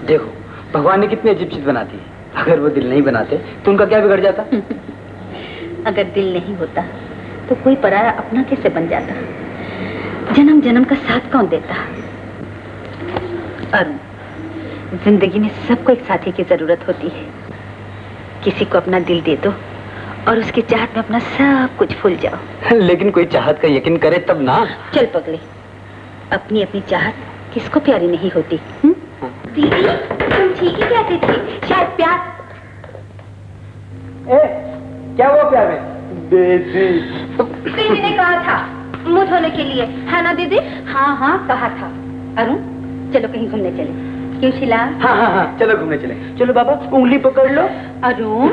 देखो, भगवान ने कितनी अजीब चीज बना दी है। अगर वो दिल नहीं बनाते तो उनका क्या बिगड़ जाता? अगर दिल नहीं होता तो कोई पराया अपना कैसे बन जाता? जन्म जन्म का साथ कौन देता? अरुण, जिंदगी में सबको एक साथी की जरूरत होती है। किसी को अपना दिल दे दो और उसकी चाहत में अपना सब कुछ भूल जाओ। लेकिन कोई चाहत का यकीन करे तब ना। चल पगले, अपनी अपनी चाहत किसको प्यारी नहीं होती? दीदी, तुम ठीक ही कहती थी, शायद प्यार। क्या हुआ प्यार में? दीदी ने कहा था मुंह धोने के लिए, है ना दीदी? हाँ हाँ कहा था। अरुण, चलो कहीं घूमने चले। क्यों शीला? हाँ हाँ हाँ, चलो घूमने चले। चलो बाबा, उंगली पकड़ लो। अरुण।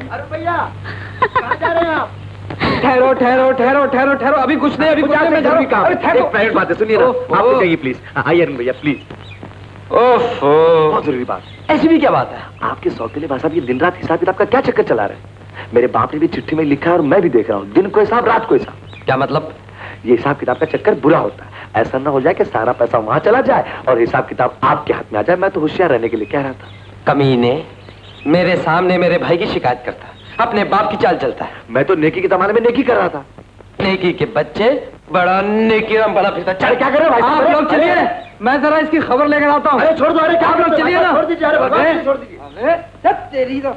अरे भैया, कहाँ जा रहे हैं आप? ठहरो ठहरो ठहरो ठहरो ठहरो, अभी कुछ नहीं, अभी कुछ नहीं, मैं जरूरी काम। एक प्राइवेट बात है, सुनिए ना। आप रुकिए प्लीज। आइए अरुण भैया प्लीज। ओफो, बहुत जरूरी बात। ऐसी भी क्या बात है? आपके सौतेले भाई साहब ये दिन रात हिसाब किताब का क्या चक्कर चला रहे हैं? मेरे बाप ने भी चिट्ठी में लिखा है और मैं भी देख रहा हूँ, दिन को हिसाब रात को हिसाब। क्या मतलब? ये हिसाब किताब का चक्कर बुरा होता है। ऐसा ना हो जाए कि सारा पैसा वहां चला जाए और हिसाब किताब आपके हाथ में आ जाए। मैं तो होशियार रहने के लिए कह रहा था। कमीने, मेरे सामने मेरे भाई की शिकायत करता है, अपने बाप की चाल चलता है। मैं तो नेकी के जमाने में नेकी कर रहा था। नेकी के बच्चे बड़ा नेकी राम बड़ा फिरता। चल क्या कर रहे हो भाई? आप लोग चलिए, मैं जरा इसकी खबर लेकर आता हूँ। अरे छोड़ दो, अरे क्या आप लोग चलिए ना। छोड़ दीजिए, अरे भगवान छोड़ दीजिए। अरे तेरी तो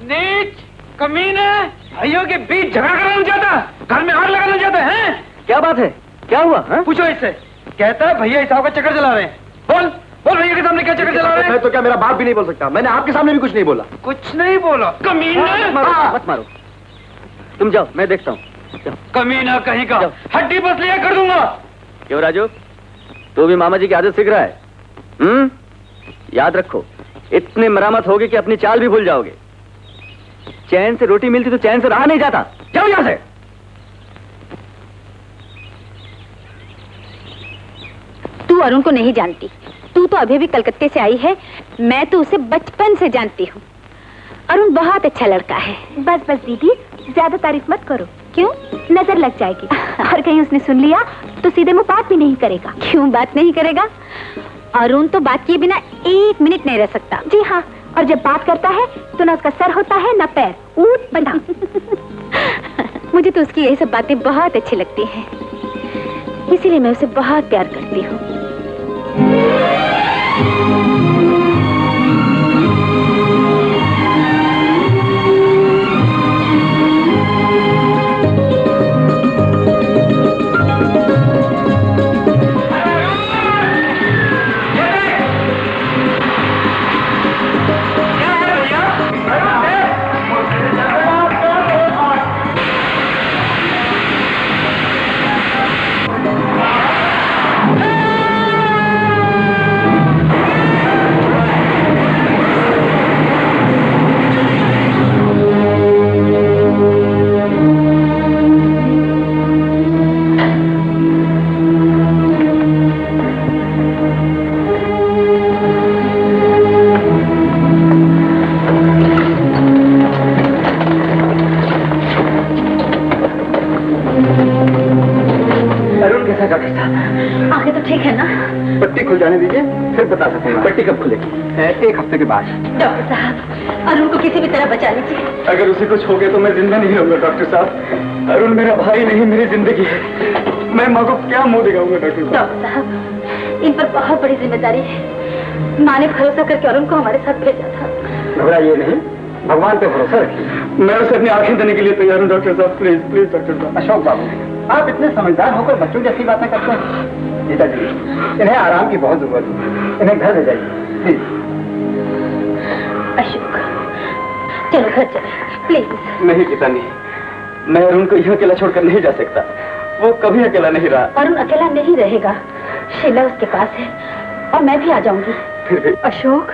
नीच कमीने, भाइयों के बीच झगड़ा करना चाहता, घर में आग लगाना चाहता है। क्या बात है? क्या हुआ? पूछो इससे। कहता है भैया हिसाब का चक्कर चला रहे हैं। बोल बोल, भैया के सामने क्या चक्कर चला रहे हैं? मैं तो क्या, मेरा बाप भी नहीं बोल सकता। मैंने आपके सामने भी कुछ नहीं बोला। कुछ नहीं बोला कमीने। मत मारो, तुम जाओ, मैं देखता हूँ। कमीना कहीं का, हड्डी बस लिया कर दूंगा। क्यों राजू, तू भी मामा जी की आदत सीख रहा है? याद रखो, इतनी मरामत होगी कि अपनी चाल भी भूल जाओगे। चैन से रोटी मिलती तो चैन से रहा नहीं जाता। जाओ यहां से। तू अरुण को नहीं जानती, तू तो अभी भी कलकत्ते से आई है। मैं तो उसे बचपन से जानती हूँ। अरुण बहुत अच्छा लड़का है। बस बस दीदी, ज्यादा तारीफ मत करो। क्यों? नजर लग जाएगी। और कहीं उसने सुन लिया तो सीधे मुंह बात भी नहीं करेगा। क्यों बात नहीं करेगा? अरुण तो बात किए बिना 1 मिनट नहीं रह सकता। जी हाँ, और जब बात करता है तो ना उसका सर होता है ना पैर, ऊंट बंधा। मुझे तो उसकी यही सब बातें बहुत अच्छी लगती हैं, इसीलिए मैं उसे बहुत प्यार करती हूँ। आंखें तो ठीक है ना? पट्टी खुल जाने दीजिए, फिर बता सकूंगा। पट्टी कब खुलेगी? 1 हफ्ते के बाद। डॉक्टर साहब, अरुण को किसी भी तरह बचा लीजिए। अगर उसे कुछ हो गया तो मैं जिंदा नहीं रहूंगा डॉक्टर साहब। अरुण मेरा भाई नहीं, मेरी जिंदगी है। मैं माँ को क्या मुंह दिखाऊंगा डॉक्टर साहब? डॉक्टर साहब, इन पर बहुत बड़ी जिम्मेदारी है। माँ ने भरोसा करके अरुण को हमारे साथ भेजा था। घबराइए नहीं, भगवान पे भरोसा रखिए। मैं उसे अपनी आंखें देने के लिए तैयार हूँ डॉक्टर साहब। प्लीज प्लीज डॉक्टर साहब। अशोक बाबू, आप इतने समझदार होकर बच्चों जैसी बातें करते हैं। गीता जी, इन्हें आराम की बहुत जरूरत है, इन्हें घर ले जाइए प्लीज। अशोक, चलो घर चले प्लीज। नहीं गीता नहीं, मैं अरुण को यहाँ अकेला छोड़कर नहीं जा सकता। वो कभी अकेला नहीं रहा। अरुण अकेला नहीं रहेगा, शीला उसके पास है और मैं भी आ जाऊंगी। फिर भी अशोक।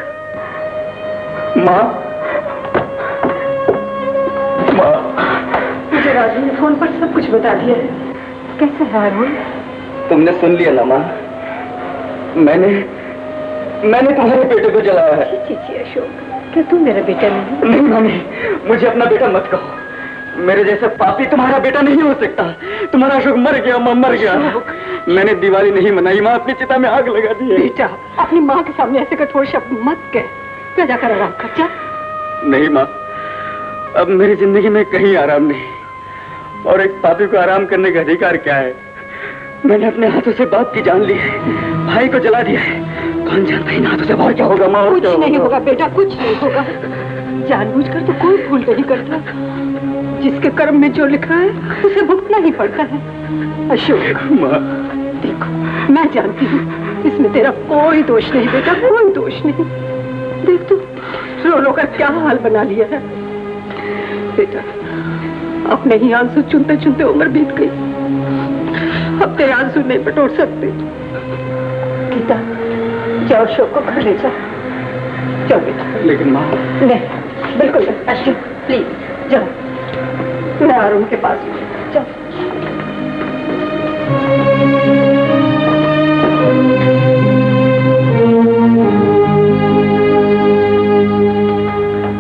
माँ, माँ, मुझे राजू ने फोन पर सब कुछ बता दिया है। कैसे है अरुण? तुमने सुन लिया ना माँ, मैंने तुम्हारे बेटे को जलाया है। छी छी अशोक, क्या तू मेरा बेटा नहीं? नहीं मामी, मुझे अपना बेटा मत कहो। मेरे जैसा पापी तुम्हारा बेटा नहीं हो सकता। तुम्हारा अशोक मर गया माँ, मर गया। मैंने दिवाली नहीं मनाई माँ, अपनी चिता में आग लगा दी है। बेटा, अपनी माँ के सामने ऐसे कठोर शब्द मत कह। क्या जाकर आराम कर जा। नहीं माँ, अब मेरी जिंदगी में कहीं आराम नहीं, और एक पापी को आराम करने का अधिकार क्या है? मैंने अपने हाथों से बाप की जान ली है, भाई को जला दिया है। कौन जानता इन हाथों से और क्या होगा माँ? कुछ नहीं होगा बेटा, कुछ नहीं होगा। जानबूझकर तो कोई भूल नहीं करता। जिसके कर्म में जो लिखा है उसे भुगतना ही पड़ता है। अशोक माँ, देखो मैं जानती हूँ इसमें तेरा कोई दोष नहीं बेटा, कोई दोष नहीं। देख तू रो रो कर क्या हाल बना लिया है। बेटा, अपने ही आंसू चुनते चुनते उम्र बीत गई। अब तेरे आंसू नहीं बटोर सकते। गीता, जाओ अशोक को घर ले जाओ। जाओ बेटा। लेकिन माँ। नहीं, बिल्कुल नहीं। अशोक प्लीज जाओ, मैं अरुण के पास हूँ। जाओ।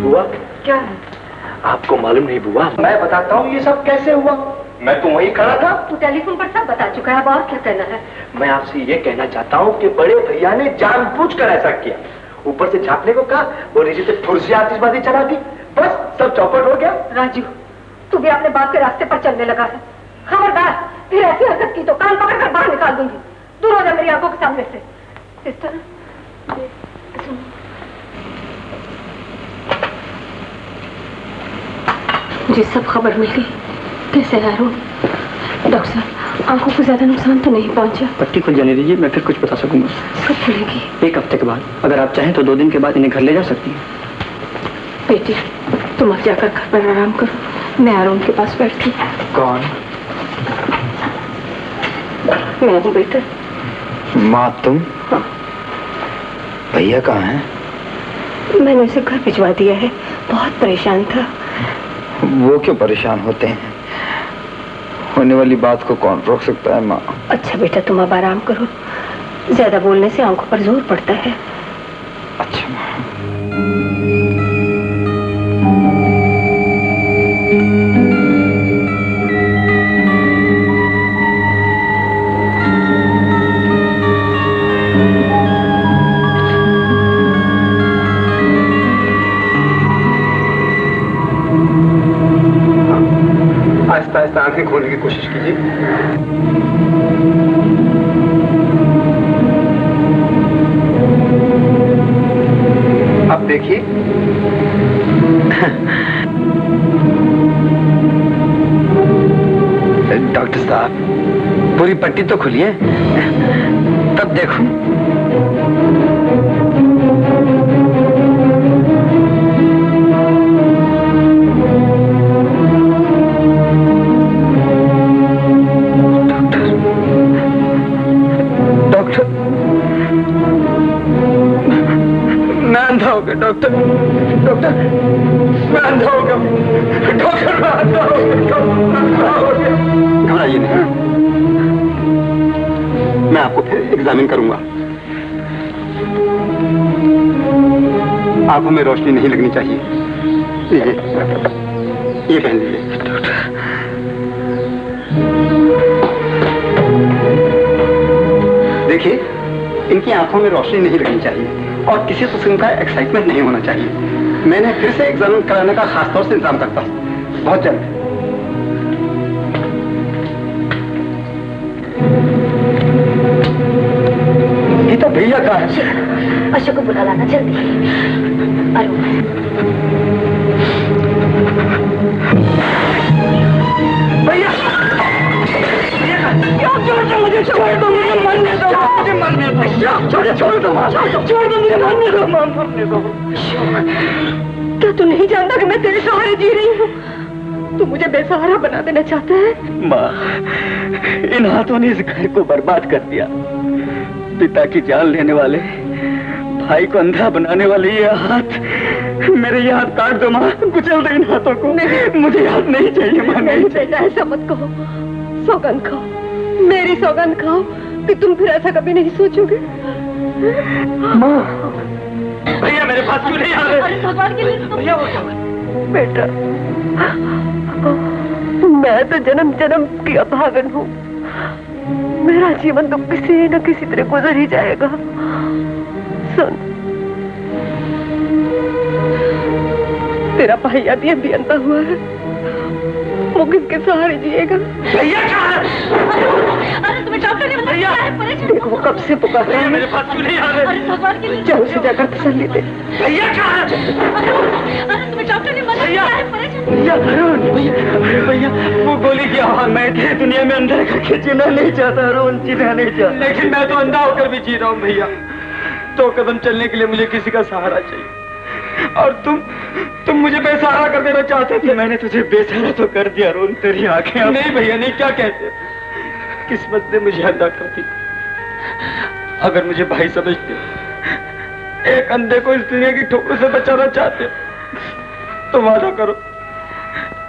बुआ, क्या है? आपको मालूम नहीं बुआ, मैं बताता हूँ ये सब कैसे हुआ। मैं तो वहीं खड़ा था। तू टेलीफोन पर सब बता चुका है, अब और क्या कहना है? मैं आपसे ये कहना चाहता हूँ कि बड़े भैया ने जानबूझकर ऐसा किया। ऊपर से झांकने को कहा और नीचे से फुर से आतिशबाजी चला दी, बस सब चौपट हो गया। राजू, तू भी अपने बाप के रास्ते पर चलने लगा है। खबरदार, फिर ऐसी हरकत की तो कान पकड़कर बाहर निकाल दूंगी। दूर हो जा मेरी आंखों के सामने से। सिस्टर, सुनो, मुझे सब खबर मिल गई। कैसे है अरुण? डॉक्टर साहब, आंखों को ज्यादा नुकसान तो नहीं पहुंचा? पट्टी खुल जाने दीजिए, मैं फिर कुछ बता सकूंगा। कब खुलेगी? 1 हफ्ते के बाद। अगर आप चाहें तो 2 दिन के बाद इन्हें घर ले जा सकती हैं। बेटी, तुम अब जाकर घर पर आराम करो, मैं अरुण के पास बैठती हूँ। कौन? मैं हूँ बेटा। माँ तुम? हाँ। भैया कहाँ हैं? मैंने उसे घर भिजवा दिया है, बहुत परेशान था। वो क्यों परेशान होते हैं? होने वाली बात को कौन रोक सकता है माँ? अच्छा बेटा, तुम अब आराम करो, ज्यादा बोलने से आंखों पर जोर पड़ता है। अच्छा माँ। आंखें खोलने की कोशिश कीजिए। अब देखिए। डॉक्टर साहब, पूरी पट्टी तो खुली है, तब देखो। डॉक्टर, मैं अंधा हो गया। डॉक्टर, डॉक्टर, मैं अंधा हो गया। डॉक्टर, मैं अंधा हो गया। घबराइए नहीं, मैं आपको फिर एग्जामिन करूंगा। आंखों में रोशनी नहीं लगनी चाहिए। ये पहन लीजिए। देखिए, इनकी आंखों में रोशनी नहीं लगनी चाहिए और किसी किस्म का एक्साइटमेंट नहीं होना चाहिए। मैंने फिर से एग्जामिन कराने का खासतौर से इंतजाम करता हूँ, बहुत जल्द। गीता, भैया कहाँ है? अशोक को बुला लाना जल्दी। भैया, मुझे छोड़ दो, मुझे मरने दो, मुझे मरने दो, छोड़ दो, छोड़ दो, मुझे मरने दो, मरने दो। क्या तू नहीं जानता कि मैं तेरे सहारे जी रही हूँ? तू मुझे बेसहारा बना देना चाहता है? माँ, इन हाथों ने इस घर को बर्बाद कर दिया। पिता की जान लेने वाले, भाई को अंधा बनाने वाले ये हाथ, मेरे ये हाथ काट दो माँ, कुचल दो इन हाथों को। मुझे हाथ नहीं चाहिए माँ, नहीं चाहिए। ऐसा मत कहो, सौगंध खाओ, मेरी सौगंध खाओ कि तुम फिर ऐसा कभी नहीं सोचोगे। माँ, भैया मेरे पास क्यों नहीं आ रहे? भगवान के लिए भैया वो क्या? बेटा, मैं तो जन्म जन्म की अभागन हूँ। मेरा जीवन तो किसी न किसी तरह गुजर ही जाएगा। सुन, तेरा भाई अभी अंधा हुआ है, वो किसके सहारे जिएगा? भैया कहाँ है? अरे तुम्हें डॉक्टर ने बताया है? देखो कब से पुकार रहे हैं। मेरे पास क्यों नहीं आ रहे? चलो उसे जाकर तसल्ली दे। भैया कहाँ है? अरे तुम्हें डॉक्टर ने बताया है? भैया, अरे भैया, वो गोली की आवाज मैं थे दुनिया में अंधा करके जीना नहीं चाहता, अरुण जीना नहीं चाहता। लेकिन मैं तो अंधा होकर भी जी रहा हूँ भैया। 2 कदम चलने के लिए मुझे किसी का सहारा चाहिए, और तुम मुझे बेसहारा कर देना चाहते थे। मैंने तुझे बेसहारा तो कर दिया अरुण, तेरी आंखें। नहीं भैया नहीं, क्या कहते, किस्मत ने मुझे अंधा कर दी। अगर मुझे भाई समझते, एक अंधे को इस दुनिया की ठोकर से बचाना चाहते, तो वादा करो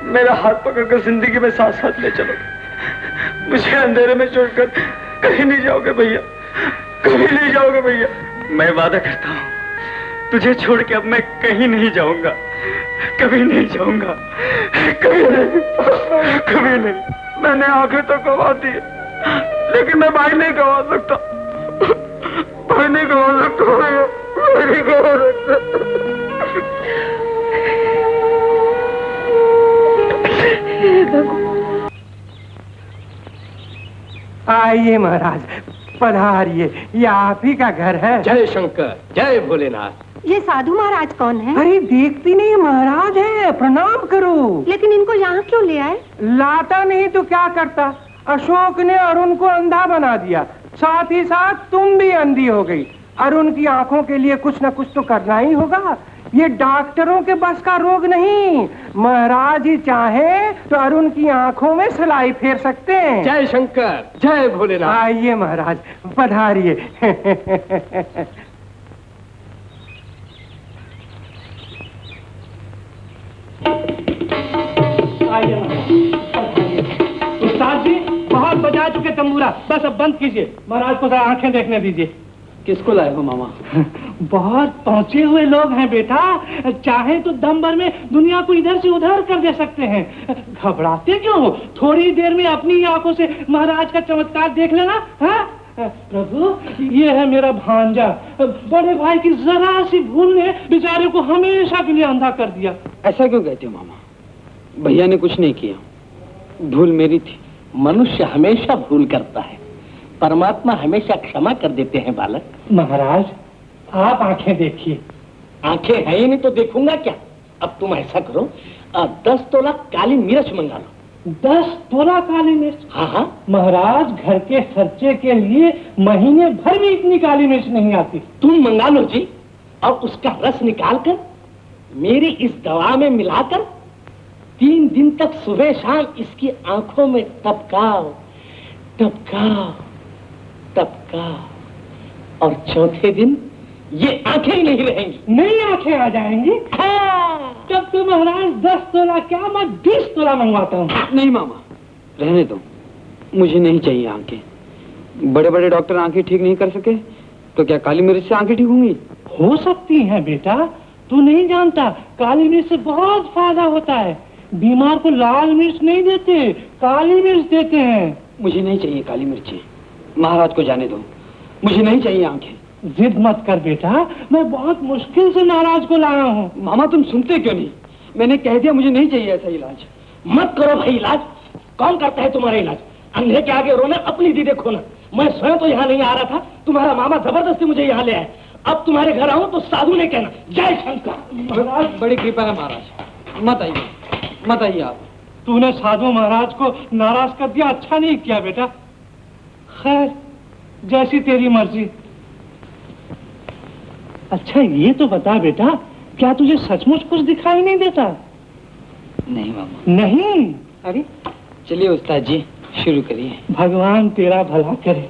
मेरा हाथ पकड़कर जिंदगी में साथ साथ ले चलो। मुझे अंधेरे में छोड़कर कहीं नहीं जाओगे भैया, कभी नहीं जाओगे भैया। मैं वादा करता हूँ, तुझे छोड़ के अब मैं कहीं नहीं जाऊंगा, कभी नहीं जाऊंगा, कभी नहीं, कभी नहीं। मैंने आंखें तो गवा दी, लेकिन मैं भाई नहीं गवा सकता, भाई नहीं गवा सकता, भाई नहीं गवा सकता। आइए महाराज, पधारिए, ये आप ही का घर है। जय शंकर, जय भोलेनाथ। ये साधु महाराज कौन है? अरे देखती नहीं, महाराज है, प्रणाम करो। लेकिन इनको यहाँ क्यों ले आए? लाता नहीं तो क्या करता, अशोक ने अरुण को अंधा बना दिया, साथ ही साथ तुम भी अंधी हो गई। अरुण की आंखों के लिए कुछ न कुछ तो करना ही होगा, ये डॉक्टरों के बस का रोग नहीं। महाराज ही चाहे तो अरुण की आंखों में सिलाई फेर सकते हैं। जय शंकर, जय भोलेनाथ। आइए महाराज, पधारिए। उस्ताद जी, बहुत बजा चुके तंबूरा, बस अब बंद कीजिए, महाराज को जरा आंखें देखने दीजिए। किसको लाए हो मामा? बहुत पहुंचे हुए लोग हैं बेटा, चाहे तो दम भर में दुनिया को इधर से उधर कर दे सकते हैं। घबराते क्यों हो? थोड़ी देर में अपनी आंखों से महाराज का चमत्कार देख लेना। हाँ प्रभु, ये है मेरा भांजा, बड़े भाई की जरा सी भूल ने बेचारे को हमेशा के लिए अंधा कर दिया। ऐसा क्यों कहते हो मामा? भैया ने कुछ नहीं किया, भूल मेरी थी। मनुष्य हमेशा भूल करता है, परमात्मा हमेशा क्षमा कर देते हैं बालक। महाराज आप आंखें देखिए। आंखें है ही नहीं तो देखूंगा क्या। अब तुम ऐसा करो, 10 तोला काली मिर्च मंगा लो। 10 तोला काली मिर्च? हाँ हाँ महाराज घर के खर्चे के लिए महीने भर में इतनी काली मिर्च नहीं आती। तुम मंगा लो जी, और उसका रस निकाल कर मेरी इस दवा में मिलाकर 3 दिन तक सुबह शाम इसकी आंखों में टपकाओ टपकाओ टपकाओ, और चौथे दिन ये आंखें ही नहीं रहेंगी। नई आंखें आ जाएंगी। हाँ। तब तो महाराज 10 तोला क्या, मैं 20 तोला मंगवाता हूँ। नहीं मामा, रहने दो, मुझे नहीं चाहिए आंखें। बड़े बड़े डॉक्टर आंखें ठीक नहीं कर सके तो क्या काली मिर्च से आंखें ठीक होंगी? हो सकती हैं बेटा, तू नहीं जानता, काली मिर्च से बहुत फायदा होता है। बीमार को लाल मिर्च नहीं देते, काली मिर्च देते हैं। मुझे नहीं चाहिए काली मिर्ची, महाराज को जाने दो, मुझे नहीं चाहिए आंखें। जिद मत कर बेटा, मैं बहुत मुश्किल से महाराज को लाया हूँ। मामा तुम सुनते क्यों नहीं? मैंने कह दिया मुझे नहीं चाहिए ऐसा इलाज। मत करो भाई इलाज, कौन करता है तुम्हारा इलाज? अंधे के आगे रोना, अपनी दीदे खोना। मैं स्वयं तो यहाँ नहीं आ रहा था, तुम्हारा मामा जबरदस्ती मुझे यहाँ ले आए। अब तुम्हारे घर आऊं तो साधु ने कहना जय शंकर। महाराज बड़ी कृपा है महाराज, मत आइए मत आइए आप। तूने साधु महाराज को नाराज कर दिया, अच्छा नहीं किया बेटा। खैर जैसी तेरी मर्जी। अच्छा ये तो बता बेटा, क्या तुझे सचमुच कुछ दिखाई नहीं देता? नहीं मामा। नहीं? अरे चलिए उस्ताद जी शुरू करिए। भगवान तेरा भला करे।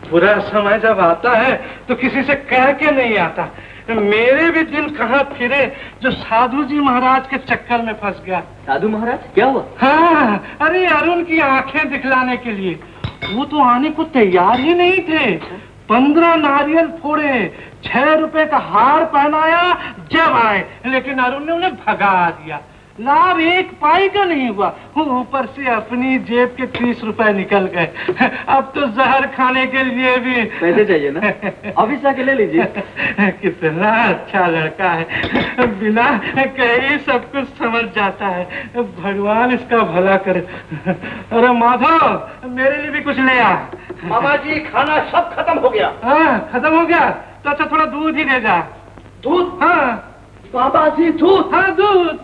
बुरा समय जब आता है तो किसी से कह के नहीं आता। मेरे भी दिल कहाँ फिरे जो साधु जी महाराज के चक्कर में फंस गया। साधु महाराज क्या हुआ? हाँ, अरे अरुण की आंखें दिखलाने के लिए वो तो आने को तैयार ही नहीं थे। 15 नारियल फोड़े, 6 रुपए का हार पहनाया जब आए, लेकिन अरुण ने उन्हें भगा दिया। लाभ 1 पाई का नहीं हुआ, ऊपर से अपनी जेब के 30 रुपए निकल गए। अब तो जहर खाने के लिए भी पैसे चाहिए ना, ऑफिस आके ले लीजिए। कितना अच्छा लड़का है, बिना कहे सब कुछ समझ जाता है। भगवान इसका भला करे। अरे माधव मेरे लिए भी कुछ ले आ। मामा जी खाना सब खत्म हो गया। हाँ खत्म हो गया तो अच्छा थोड़ा दूध ही ले जा। दूध? हाँ मामा जी दूध? हाँ दूध।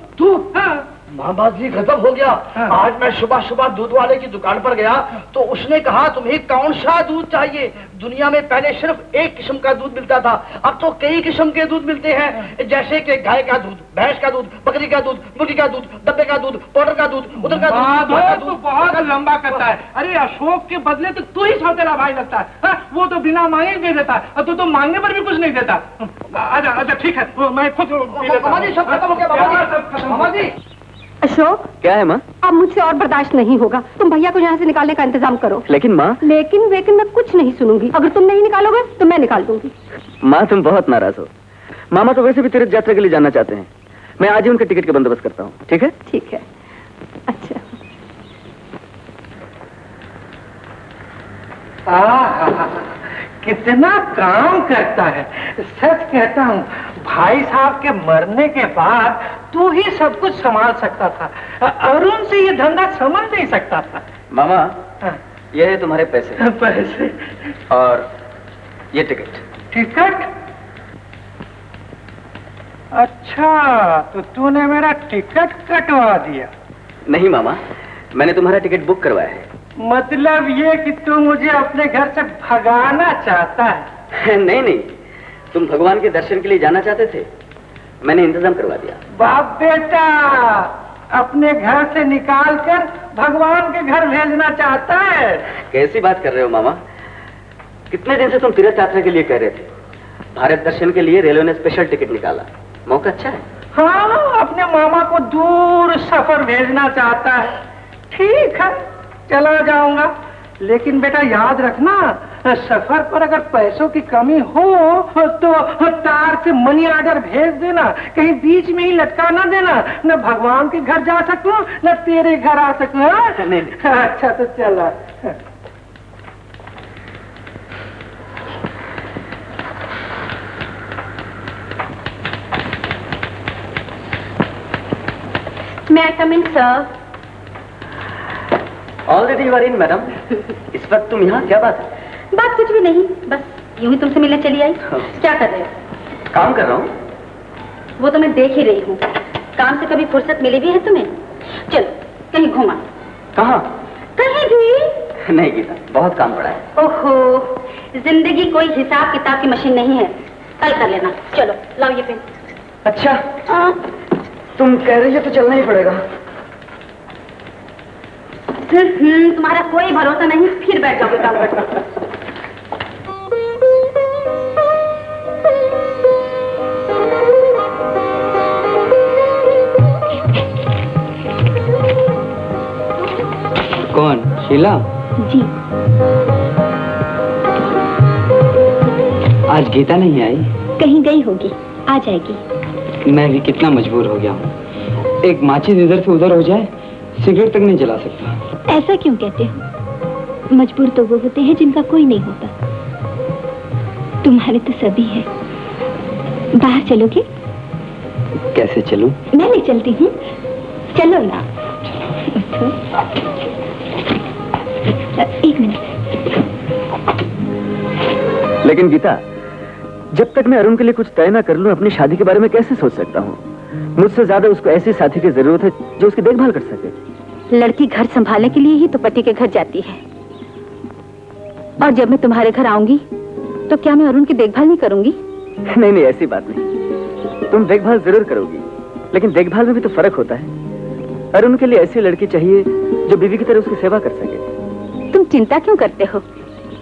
हाँ मामा जी खत्म हो गया। हाँ। आज मैं सुबह सुबह दूध वाले की दुकान पर गया तो उसने कहा तुम्हें कौन सा दूध चाहिए। दुनिया में पहले सिर्फ एक किस्म का दूध मिलता था, अब तो कई किस्म के दूध मिलते हैं, जैसे कि गाय का दूध, भैंस का दूध, बकरी का दूध, मुर्गी का दूध, डब्बे का दूध, पाउडर का दूध, उधर का दूध। तो बहुत लंबा करता है। अरे अशोक के बदले तो तू ही सौतेला भाई लगता है। हाँ? वो तो बिना मांगे दे देता है और तू तो मांगने पर भी कुछ नहीं देता। आजा आजा ठीक है, मैं खुद मामा जी सब खत्म हो गया। मामा जी अशोक क्या है माँ? अब मुझसे और बर्दाश्त नहीं होगा, तुम भैया को यहाँ से निकालने का इंतजाम करो। लेकिन माँ। लेकिन मैं कुछ नहीं सुनूंगी। अगर तुम नहीं निकालोगे तो मैं निकाल दूंगी। माँ तुम बहुत नाराज हो। मामा तो वैसे भी तीर्थ यात्रा के लिए जाना चाहते हैं। मैं आज ही उनके टिकट का बंदोबस्त करता हूँ, ठीक है? ठीक है। अच्छा कितना काम करता है। सच कहता हूँ, भाई साहब के मरने के बाद तू ही सब कुछ संभाल सकता था। अरुण से ये धंधा समझ नहीं सकता था। मामा ये है तुम्हारे पैसे। पैसे और ये टिकट। टिकट? अच्छा तो तूने मेरा टिकट कटवा दिया? नहीं मामा, मैंने तुम्हारा टिकट बुक करवाया है। मतलब ये कि तू मुझे अपने घर से भगाना चाहता है? नहीं नहीं, तुम भगवान के दर्शन के लिए जाना चाहते थे, मैंने इंतजाम करवा दिया। बाप बेटा अपने घर से निकालकर भगवान के घर भेजना चाहता है? कैसी बात कर रहे हो मामा? कितने दिन से तुम तीर्थ यात्रा के लिए कह रहे थे। भारत दर्शन के लिए रेलवे ने स्पेशल टिकट निकाला, मौका अच्छा है। हाँ अपने मामा को दूर सफर भेजना चाहता है। ठीक है चला जाऊंगा, लेकिन बेटा याद रखना, सफर पर अगर पैसों की कमी हो तो तार से मनी ऑर्डर भेज देना, कहीं बीच में ही लटका ना देना। न भगवान के घर जा सकूं न तेरे घर आ सकूं। अच्छा तो चला। मैं come in sir. Already you are in madam. इस वक्त तुम यहाँ, क्या बात है? बात कुछ भी नहीं, बस यूं ही तुमसे मिलने चली आई। क्या कर रहे हो? काम कर रहा हूँ। वो तो मैं देख ही रही हूँ। काम से कभी फुर्सत मिली भी है तुम्हें? चलो कहीं घुमा। कहाँ? कहीं भी नहीं गीता, बहुत काम पड़ा है। ओहो, जिंदगी कोई हिसाब किताब की मशीन नहीं है, कल कर लेना। चलो लाओ ये पेन। अच्छा तुम कह रही हो तो चलना ही पड़ेगा। तुम्हारा कोई भरोसा नहीं, फिर बैठ जाओगे काम करने। कौन? शीला? जी। आज गीता नहीं आई? कहीं गई होगी, आ जाएगी। मैं भी कितना मजबूर हो गया हूँ। एक माचिस इधर से उधर हो जाए, सिगरेट तक नहीं जला सकता। ऐसा क्यों कहते हो? मजबूर तो वो होते हैं जिनका कोई नहीं होता। तुम्हारे तो सभी है। बाहर चलोगे? कैसे चलूं? मैं ले चलती हूँ, चलो ना। एक मिनट। लेकिन गीता, जब तक मैं अरुण के लिए कुछ तय ना कर लूं, अपनी शादी के बारे में कैसे सोच सकता हूँ? मुझसे ज्यादा उसको ऐसे साथी की जरूरत है जो उसकी देखभाल कर सके। लड़की घर संभालने के लिए ही तो पति के घर जाती है। और जब मैं तुम्हारे घर आऊंगी तो क्या मैं अरुण की देखभाल नहीं करूंगी? नहीं नहीं, ऐसी बात नहीं। तुम देखभाल जरूर करोगी, लेकिन देखभाल में भी तो फर्क होता है। अरुण के लिए ऐसी लड़की चाहिए जो बीवी की तरह उसकी सेवा कर सके। तुम चिंता क्यों करते हो?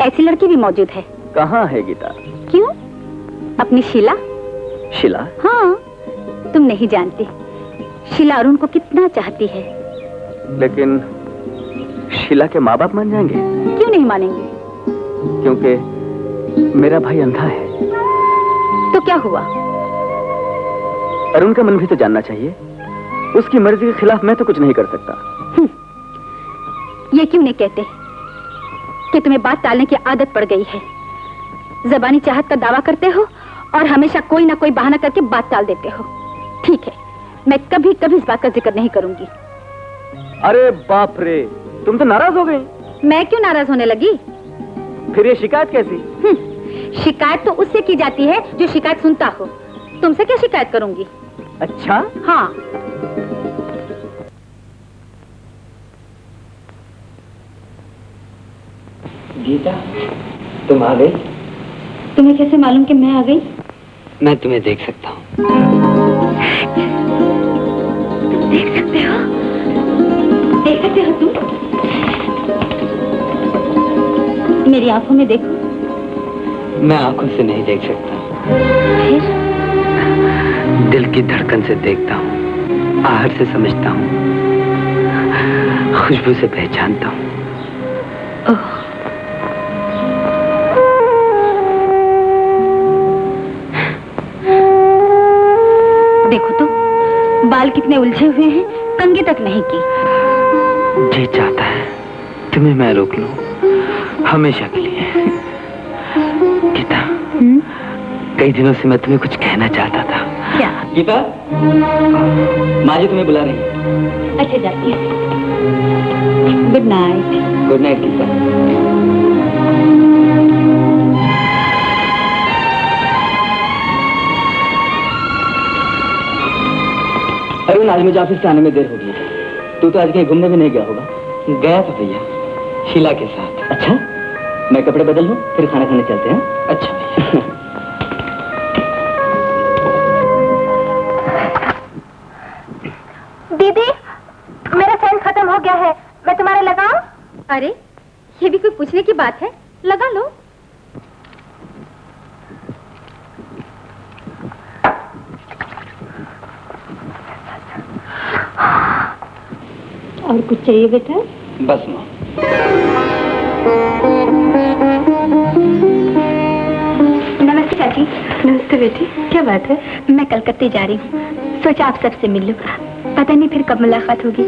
ऐसी लड़की भी मौजूद है। कहाँ है गीता? क्यों? अपनी शीला। शीला? हाँ, तुम नहीं जानती शीला अरुण को कितना चाहती है। लेकिन शीला के माँ बाप मान जाएंगे? क्यों नहीं मानेंगे? क्योंकि मेरा भाई अंधा है। तो क्या हुआ? अरुण का मन भी तो जानना चाहिए। उसकी मर्जी के खिलाफ मैं तो कुछ नहीं कर सकता। ये क्यों नहीं कहते कि तुम्हें बात टालने की आदत पड़ गई है? ज़बानी चाहत का दावा करते हो और हमेशा कोई ना कोई बहाना करके बात टाल देते हो। ठीक है, मैं कभी कभी इस बात का जिक्र नहीं करूंगी। अरे बाप रे, तुम तो नाराज हो गई। मैं क्यों नाराज होने लगी? फिर ये शिकायत कैसी? शिकायत तो उससे की जाती है जो शिकायत सुनता हो। तुमसे क्या शिकायत करूंगी? अच्छा? हाँ। गीता, तुम आ गई? तुम्हें कैसे मालूम कि मैं आ गई? मैं तुम्हें देख सकता हूँ। देख सकते हो? देख सकते हो तुम? मेरी आंखों में देखो। मैं आंखों से नहीं देख सकता, फिर? दिल की धड़कन से देखता हूँ, आहट से समझता हूँ, खुशबू से पहचानता हूँ। देखो तो, बाल कितने उलझे हुए हैं, कंघी तक नहीं की। जी चाहता है तुम्हें मैं रोक लूं हमेशा के लिए। गीता, कई दिनों से मैं तुम्हें कुछ कहना चाहता था। क्या? गीता, माँ जी तुम्हें बुला रही है। अच्छा, जाती है। Good night. Good night Geeta. Arun, आज मुझे ऑफिस से आने में देर हो गई। तू तो आज कहीं घूमने भी नहीं गया होगा? गया था भैया, शीला के साथ। अच्छा, मैं कपड़े बदल लूं, फिर खाना खाने चलते हैं। अच्छा भैया। दीदी, मेरा फैन खत्म हो गया है, मैं तुम्हारे लगाऊं? अरे, ये भी कोई पूछने की बात है, लगा लो। और कुछ चाहिए बेटा? बस माँ। नमस्ते चाची। नमस्ते बेटी, क्या बात है? मैं कलकत्ते जा रही हूँ, सोचा आप सबसे मिल लूं। पता नहीं फिर कब मुलाकात होगी।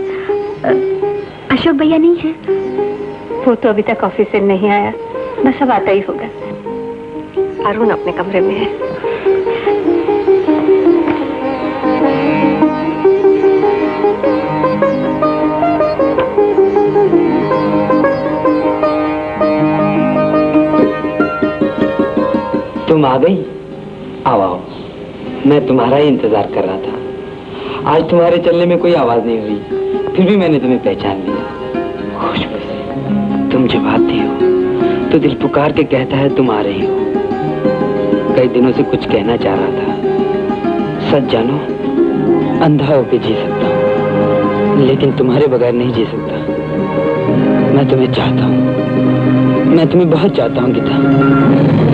अशोक भैया नहीं है? वो तो अभी तक ऑफिस से नहीं आया, बस अब आता ही होगा। अरुण अपने कमरे में है। तुम आ गई? आओ आओ, मैं तुम्हारा ही इंतजार कर रहा था। आज तुम्हारे चलने में कोई आवाज नहीं हुई, फिर भी मैंने तुम्हें पहचान लिया। खुशबू से तुम जब आती हो तो दिल पुकार के कहता है तुम आ रही हो। कई दिनों से कुछ कहना चाह रहा था। सच जानो, अंधा होकर जी सकता हूँ, लेकिन तुम्हारे बगैर नहीं जी सकता। मैं तुम्हें चाहता हूँ, मैं तुम्हें बहुत चाहता हूँ गीता।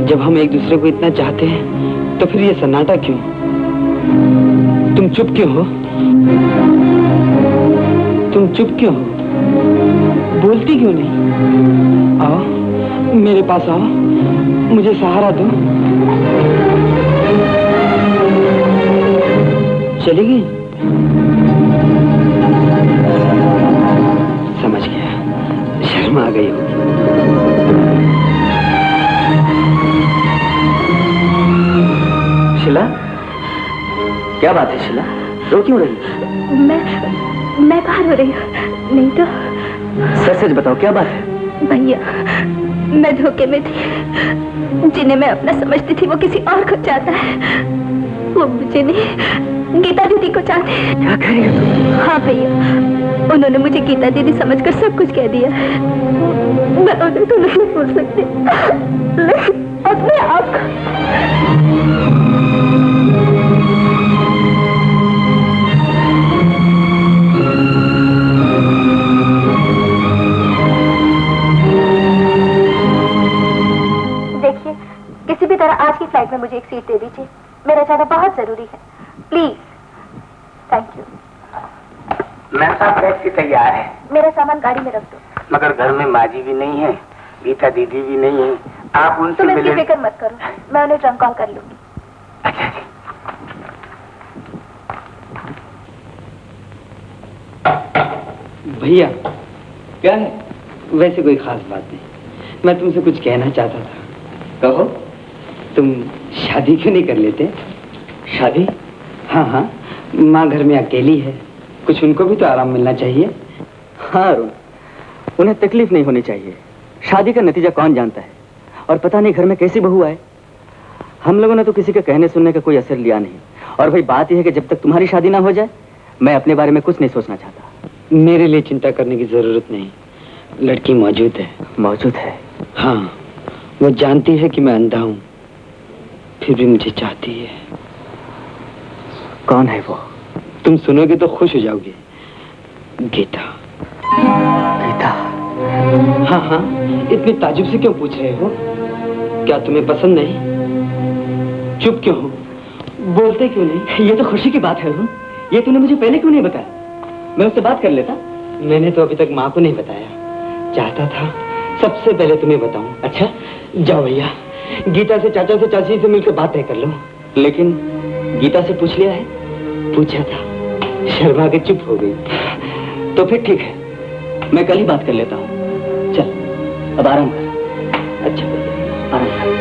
जब हम एक दूसरे को इतना चाहते हैं तो फिर ये सन्नाटा क्यों? तुम चुप क्यों हो? तुम चुप क्यों हो? बोलती क्यों नहीं? आओ मेरे पास आओ, मुझे सहारा दो। चली गई? समझ गया, शर्म आ गई होगी। शीला, क्या बात है शीला? रो क्यों रही? मैं बाहर हो रही हूँ, नहीं तो। सच सच बताओ, क्या बात है? भैया, मैं धोखे में थी। जिन्हें मैं अपना समझती थी वो किसी और को चाहता है। वो मुझे नहीं, गीता दीदी को चाहते हैं। क्या कह रही हो तुम? हाँ भैया, उन्होंने मुझे गीता दीदी समझकर सब कुछ कह दिया। मैं उन्हें तो नहीं बोल सकती, लेकिन अपने आप देखिए, किसी भी तरह आज की फ्लाइट में मुझे एक सीट दे दीजिए। मेरा जाना बहुत जरूरी है, प्लीज। Thank you. मैम साहब टैक्सी तैयार है। मेरा सामान गाड़ी में रख दो। मगर घर में माजी भी नहीं है, गीता दीदी भी नहीं है, आप उनसे तुम इसकी मिले। फिक्र मत करो, मैं उन्हें ट्रंक कॉल कर लूंगी। अच्छा जी। भैया, क्या है? वैसे कोई खास बात नहीं, मैं तुमसे कुछ कहना चाहता था। कहो। तुम शादी क्यों नहीं कर लेते? शादी? हाँ हाँ, माँ घर में अकेली है, कुछ उनको भी तो आराम मिलना चाहिए। हाँ अरुण, उन्हें तकलीफ नहीं होनी चाहिए। शादी का नतीजा कौन जानता है, और पता नहीं घर में कैसी बहू आए। हम लोगों ने तो किसी के कहने सुनने का कोई असर लिया नहीं, और भाई बात यह है कि जब तक तुम्हारी शादी ना हो जाए मैं अपने बारे में कुछ नहीं सोचना चाहता। मेरे लिए चिंता करने की जरूरत नहीं, लड़की मौजूद है। मौजूद है? हाँ, वो जानती है कि मैं अंधा हूँ, फिर भी मुझे चाहती है। कौन है वो? तुम सुनोगे तो खुश हो जाओगे। गीता। गीता? हाँ हाँ, इतनी ताजुब से क्यों पूछ रहे हो? क्या तुम्हें पसंद नहीं? चुप क्यों हो? बोलते क्यों नहीं? ये तो खुशी की बात है। ये तूने मुझे पहले क्यों नहीं बताया? मैं उससे बात कर लेता। मैंने तो अभी तक माँ को नहीं बताया, चाहता था सबसे पहले तुम्हें बताऊं। अच्छा जाओ भैया, गीता से चाचा से चाची से मिलकर बातें कर लो। लेकिन गीता से पूछ लिया है? पूछा था, शर्मा के चुप हो गई। तो फिर ठीक है, मैं कल ही बात कर लेता हूँ। चल अब आराम कर। अच्छा भैया, आराम कर।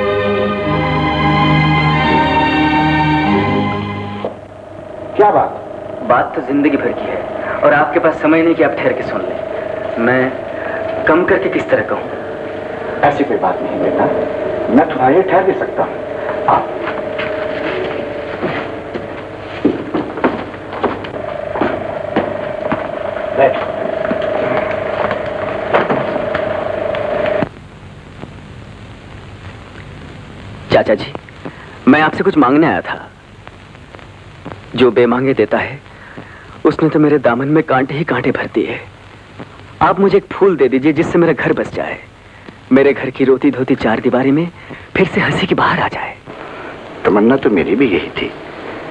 क्या बात? बात तो जिंदगी भर की है, और आपके पास समय नहीं कि आप ठहर के सुन लें। मैं कम करके किस तरह कहूँ? ऐसी कोई बात नहीं बेटा, मैं तुम्हारे लिए ठहर भी सकता हूँ। आप बैठ। चाचा जी, मैं आपसे कुछ मांगने आया था। जो बेमांगे देता है उसने तो मेरे दामन में कांटे ही कांटे भर दिए। आप मुझे एक फूल दे दीजिए जिससे मेरा घर बस जाए, मेरे घर की रोती धोती चार दीवारी में फिर से हंसी की बाहर आ जाए। तमन्ना तो मेरी भी यही थी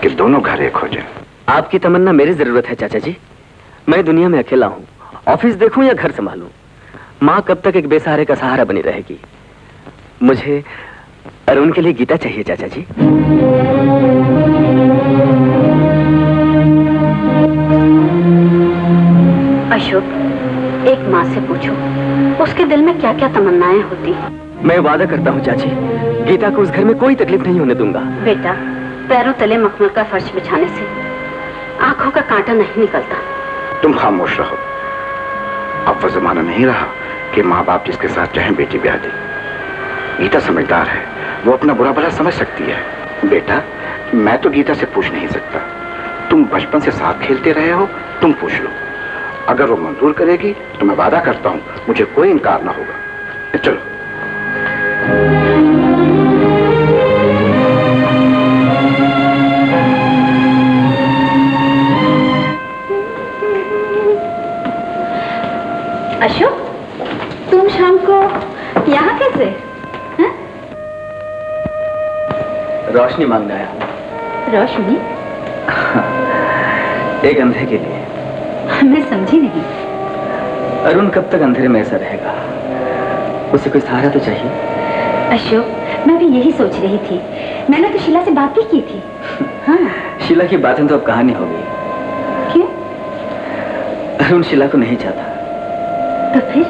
कि दोनों घर एक हो जाए। आपकी तमन्ना मेरी जरूरत है चाचा जी। मैं दुनिया में अकेला हूँ, ऑफिस देखूं या घर संभालूं। माँ कब तक एक बेसहारे का सहारा बनी रहेगी। मुझे अरुण के लिए गीता चाहिए चाचा जी। अशोक, एक माँ से पूछो उसके दिल में क्या क्या तमन्नाएं होती हैं। मैं वादा करता हूँ चाची, गीता को उस घर में कोई तकलीफ नहीं होने दूंगा। बेटा, पैरों तले मखमल का फर्श बिछाने से आंखों का कांटा नहीं निकलता। तुम खामोश रहो। अब वो जमाना नहीं रहा कि माँ बाप जिसके साथ चाहे बेटी ब्याह दे। गीता समझदार है, वो अपना बुरा भला समझ सकती है। बेटा, मैं तो गीता से पूछ नहीं सकता। तुम बचपन से साथ खेलते रहे हो, तुम पूछ लो। अगर वो मंजूर करेगी तो मैं वादा करता हूं मुझे कोई इनकार ना होगा। चलो। अशोक, तुम शाम को यहाँ कैसे? हैं? रोशनी मांगने आया हूँ। रोशनी? एक अंधे के लिए। मैं समझी नहीं। अरुण कब तक अंधेरे में ऐसा रहेगा? उसे कोई सहारा तो चाहिए। अशोक, मैं भी यही सोच रही थी। मैंने तो शीला से बात भी की थी। हाँ। शीला की बातें तो अब कहानी हो गई। क्यों? अरुण शीला को नहीं चाहता। तो फिर?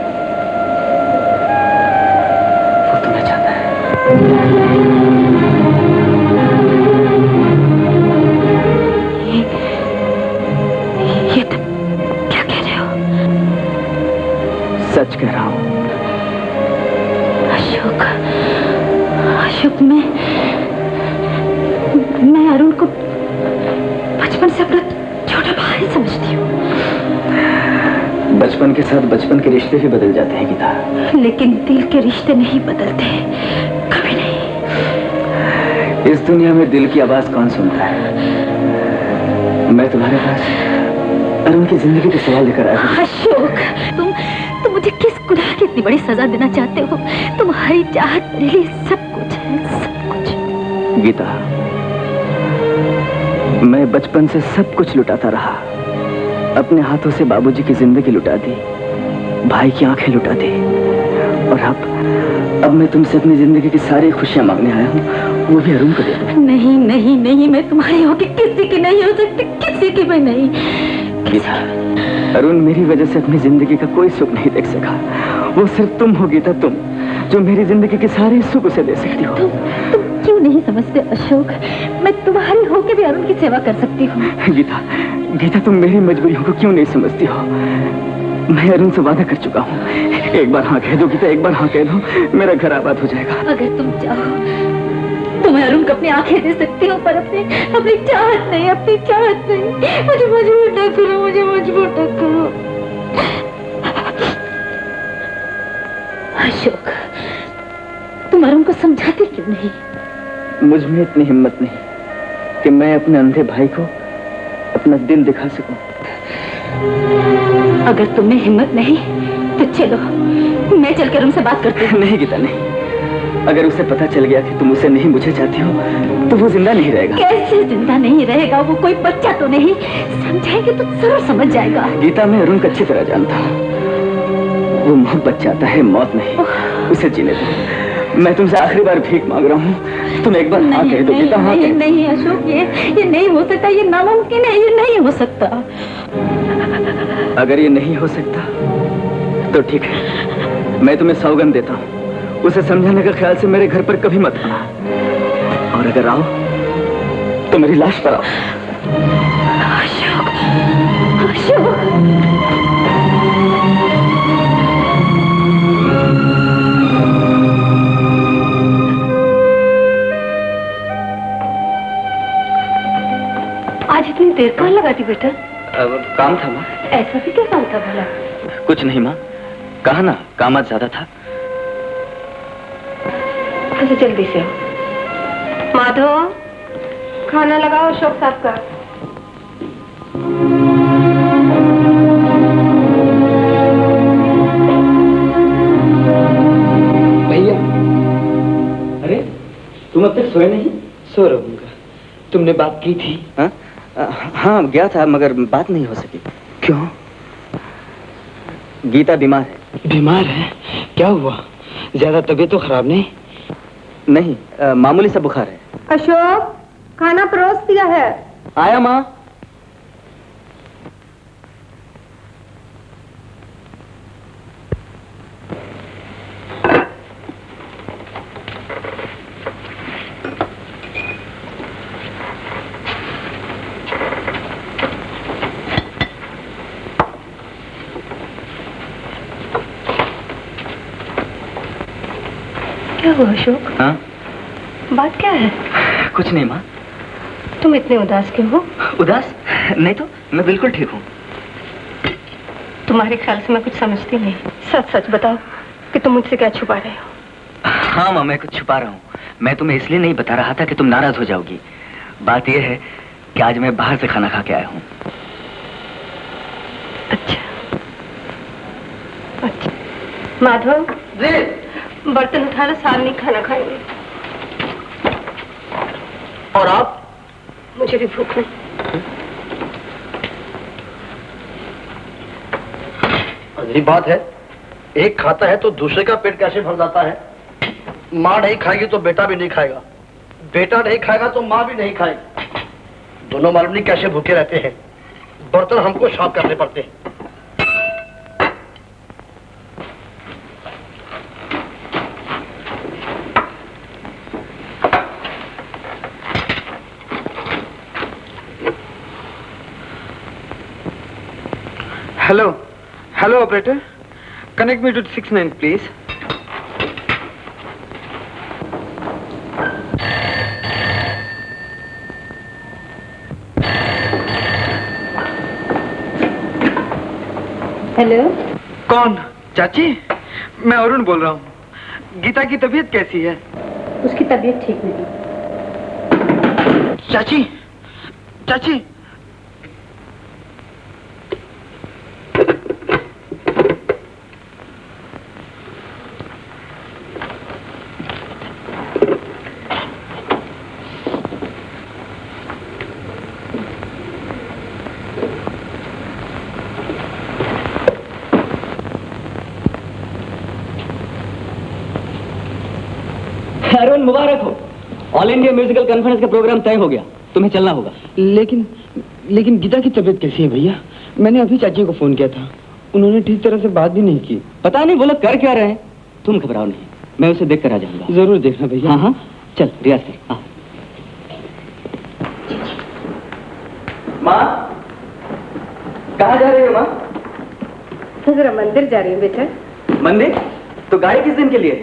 वो तुम्हें चाहता है। ये तुम क्या कह रहे हो? सच कह रहा हूँ। अशोक, अशोक, मैं अरुण को बचपन से अपना छोटा भाई समझती हूँ। बचपन के साथ बचपन के रिश्ते भी बदल जाते हैं गीता। लेकिन दिल के रिश्ते नहीं बदलते, कभी नहीं। इस दुनिया में दिल की आवाज कौन सुनता है? मैं तुम्हारे पास अरुण की जिंदगी के सवाल लेकर आया हूँ। अशोक, तुम मुझे किस गुनाह की इतनी बड़ी सजा देना चाहते हो? तुम्हारी चाहत मेरे लिए सब कुछ है, सब कुछ। गीता, मैं बचपन से सब कुछ लुटाता रहा। अपने हाथों से बाबूजी की जिंदगी लुटा दी, भाई की आंखें लुटा दी, और अब मैं तुमसे अपनी जिंदगी की सारी खुशियां मांगने आया हूँ, वो भी अरुण को दे दूं। नहीं नहीं नहीं, मैं तुम्हारी होके किसी की नहीं हो सकती, किसी की मैं नहीं। गीता, अरुण मेरी वजह से अपनी जिंदगी का कोई सुख नहीं देख सका। वो सिर्फ तुम हो गीता, तुम जो मेरी जिंदगी के सारे सुख उसे दे सकती हो। तुम क्यों नहीं समझते अशोक? मैं तुम्हारी होके भी अरुण की सेवा कर सकती हूँ। गीता, गीता, तुम मेरी मजबूरियों को क्यों नहीं समझती हो? मैं अरुण से वादा कर चुका हूँ। एक बार हाँ कह दो गीता, एक बार हाँ कह दो, मेरा घर आबाद हो जाएगा। अगर तुम चाहो तो मैं अरुण को अपनी आंखें दे सकती हूँ, पर अपनी चाहत नहीं, अपनी चाहत नहीं। मुझे मजबूर न करो, मुझे मजबूर न करो। अशोक, तुम अरुण को समझाते क्यों नहीं? मुझ में इतनी हिम्मत नहीं कि मैं अपने अंधे भाई को अपना दिल दिखा सकूं। अगर तुम्हें हिम्मत नहीं तो चलो, मैं चलकर अरुण से बात करती हूँ। नहीं गीता, नहीं। अगर उसे पता चल गया कि तुम उसे नहीं मुझे चाहती हो, तो वो जिंदा नहीं रहेगा। कैसे जिंदा नहीं रहेगा? वो कोई बच्चा तो नहीं, समझाएंगे तो जरूर समझ जाएगा। गीता, मैं अरुण को अच्छी तरह जानता हूँ। वो मोहब्बत चाहता है, मौत नहीं। उसे जीने दो। मैं तुमसे आखिरी बार भीख मांग रहा हूँ, तुम एक बार हाँ कह दो गीता, हाँ कह दो। नहीं अशोक, ये नहीं हो सकता, ये नामुमकिन है, ये नहीं हो सकता। अगर ये नहीं हो सकता तो ठीक है, मैं तुम्हें सौगंध देता हूँ, उसे समझाने का ख्याल से मेरे घर पर कभी मत आना, और अगर आओ तो मेरी लाश पर आओ। अशोक, अशोक। आज इतनी देर कहाँ लगा दी बेटा? काम था माँ। ऐसा भी क्या काम था भला? कुछ नहीं माँ, कहा ना काम आज ज्यादा था। अच्छा जल्दी से आओ। माधव, खाना लगाओ अशोक साहब का। भैया, अरे तुम अब तक सोए नहीं? सो रहूंगा। तुमने बात की थी? हाँ गया था, मगर बात नहीं हो सकी। क्यों? गीता बीमार है। बीमार है? क्या हुआ? ज्यादा तबीयत तो खराब नहीं? नहीं, मामूली सा बुखार है। अशोक, खाना परोस दिया है। आया माँ। क्या हुआ अशोक? हाँ? बात क्या है? कुछ नहीं माँ। तुम इतने उदास क्यों हो? उदास? नहीं तो, मैं बिल्कुल ठीक हूँ। तुम्हारे ख्याल से मैं कुछ समझती नहीं। सच सच बताओ कि तुम मुझसे क्या छुपा रहे हो? हाँ माँ, मैं कुछ छुपा रहा हूँ। मैं तुम्हें इसलिए नहीं बता रहा था कि तुम नाराज हो जाओगी। बात यह है कि आज मैं बाहर से खाना खा के आया हूँ। अच्छा। माधव जी। बर्तन उठाना, साल नहीं खाना खाएंगे। और आप? मुझे भी भूख नहीं। अजीब बात है, एक खाता है तो दूसरे का पेट कैसे भर जाता है? माँ नहीं खाएगी तो बेटा भी नहीं खाएगा, बेटा नहीं खाएगा तो माँ भी नहीं खाएगी। दोनों मालूम नहीं कैसे भूखे रहते हैं। बर्तन हमको साफ करने पड़ते हैं। Hello hello operator, connect me to 69 please. Hello. कौन? चाची, मैं अरुण बोल रहा हूँ। गीता की तबीयत कैसी है? उसकी तबीयत ठीक नहीं। चाची, चाची, अरुण मुबारक हो। ऑल इंडिया म्यूजिकल कॉन्फ्रेंस का प्रोग्राम तय हो गया, तुम्हें चलना होगा। लेकिन गीता की तबीयत कैसी है भैया? मैंने अभी चाची को फोन किया था, उन्होंने ठीक तरह से बात भी नहीं की। पता नहीं वो लोग कर क्या रहे हैं। तुम घबराओ नहीं, मैं उसे देख कर आ जाऊंगा। जरूर देखना भैया। हाँ हाँ, चल रियाज कर। हाँ। माँ, कहाँ जा रही हो माँ? जरा मंदिर जा रही हूँ बेटा। मंदिर? तो गाड़ी किस दिन के लिए?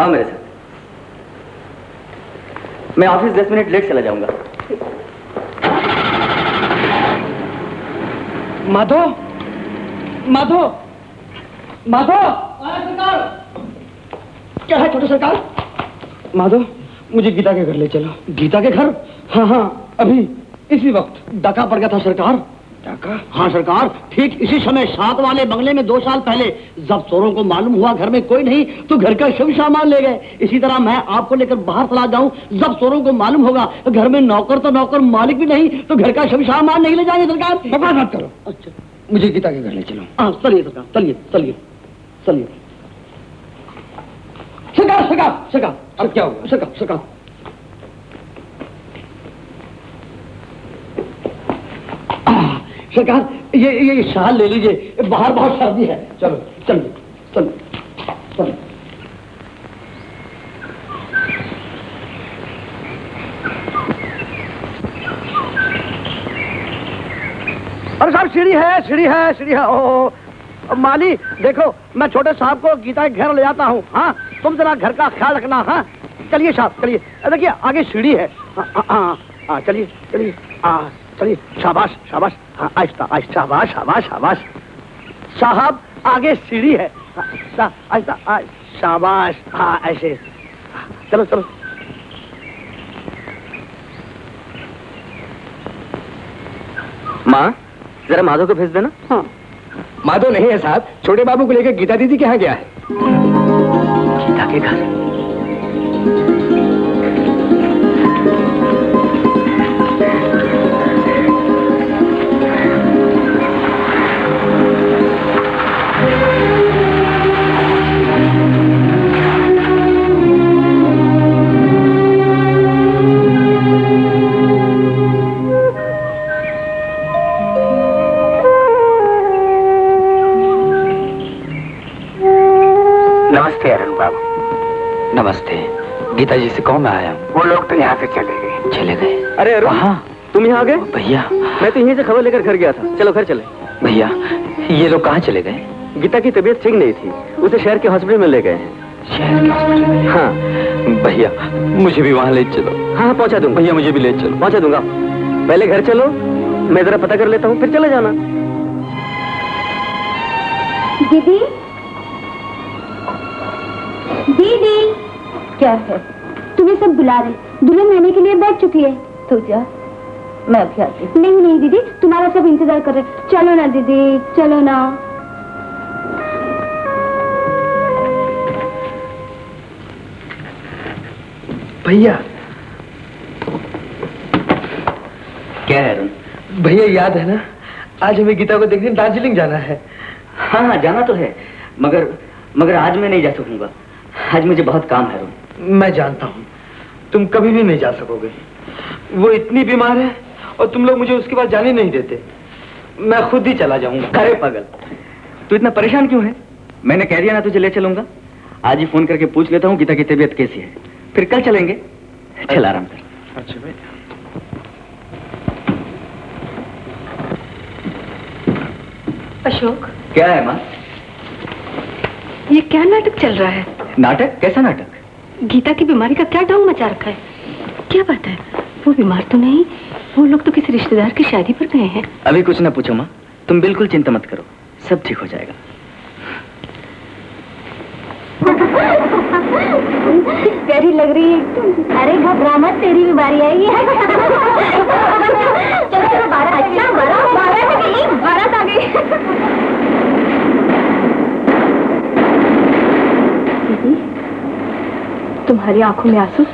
आओ मेरे साथ। मैं ऑफिस 10 मिनट लेट चला जाऊंगा। माधव, माधव, माधव, क्या है छोटे सरकार? माधव, मुझे गीता के घर ले चलो। गीता के घर? हाँ हाँ, अभी इसी वक्त। डाका पड़ गया था सरकार। डाका? हाँ सरकार, ठीक इसी समय 7 वाले बंगले में 2 साल पहले जब चोरों को मालूम हुआ घर में कोई नहीं तो घर का सब सामान ले गए। इसी तरह मैं आपको लेकर बाहर चला जाऊं, जब चोरों को मालूम होगा घर में नौकर तो नौकर, मालिक भी नहीं, तो घर का सब सामान नहीं ले जाएंगे सरकार। बकवास मत करो। अच्छा, मुझे गीता के घर ले चलो। हाँ चलिए सरकार, चलिए चलिए चलिए। सरकार सरकार सरकार, अब क्या होगा? सरकार सरकार, सरकार ये शाल ले लीजिए, बाहर बहुत सर्दी है। चलो चलिए चलिए चलिए। अरे साहब सीढ़ी है, सीढ़ी है, सीढ़ी है। ओ माली देखो, मैं छोटे साहब को गीता के घर ले जाता हूँ। हाँ, तुम जरा घर का ख्याल रखना। हाँ चलिए साहब चलिए। देखिए आगे सीढ़ी है। हाँ चलिए चलिए। चलिए, शाबाश शाबाश। हाँ आहिस्ता आहिस्ता, शाबाश शाबाश शाबाश। साहब आगे सीढ़ी है। आहिस्ता, शाबाश। हाँ ऐसे, चलो चलो। माँ, जरा माधव को भेज देना। हाँ। माधव नहीं है साहब, छोटे बाबू को लेकर गीता दीदी के यहाँ गया है। गीता के घर? नमस्ते अरुण बाबू। नमस्ते। गीता जी से कहो मैं आया हूँ। वो लोग तो यहाँ से चले गए। चले गए? अरे अरुण, तुम यहाँ आ गए? भैया मैं तो यहीं से खबर लेकर घर गया था। चलो घर चले। भैया, ये लोग कहाँ चले गए? गीता की तबीयत ठीक नहीं थी, उसे शहर के हॉस्पिटल में ले गए हैं। शहर के हॉस्पिटल? हाँ भैया, मुझे भी वहाँ ले चलो। हाँ पहुँचा दूंगा भैया, मुझे भी ले चलो। पहुँचा दूंगा। पहले घर चलो, मैं जरा पता कर लेता हूँ, फिर चले जाना। दीदी, दीदी, क्या है? तुम्हें सब बुला रहे। दुल्हन आने के लिए बैठ चुकी है। तो जा, मैं अभी आती। नहीं नहीं दीदी, तुम्हारा सब इंतजार कर रहे। चलो ना दीदी, चलो ना। भैया। क्या है अरुण? भैया याद है ना, आज हमें गीता को देखने दार्जिलिंग जाना है। हाँ हाँ जाना तो है, मगर आज मैं नहीं जा सकूंगा। आज मुझे बहुत काम है अरुण। मैं जानता हूँ, तुम कभी भी नहीं जा सकोगे। वो इतनी बीमार है और तुम लोग मुझे उसके पास जाने नहीं देते। मैं खुद ही चला जाऊंगा। अरे पागल, तू इतना परेशान क्यों है? मैंने कह दिया ना तुझे ले चलूंगा। आज ही फोन करके पूछ लेता हूँ गीता की तबीयत कैसी है, फिर कल चलेंगे। चल आराम कर। अच्छा भाई। अशोक, क्या है माँ? ये क्या नाटक चल रहा है? नाटक? कैसा नाटक? गीता की बीमारी का क्या ढोंग मचा रखा है? क्या बात है? वो बीमार तो नहीं, वो लोग तो किसी रिश्तेदार की शादी पर गए हैं। अभी कुछ ना पूछो माँ, तुम बिल्कुल चिंता मत करो, सब ठीक हो जाएगा। प्यारी लग रही है। अरे घबरा मत, तेरी भी बारी आएगी। चलो चलो, 12 आ गई। दीदी, तुम्हारी आंखों में आंसू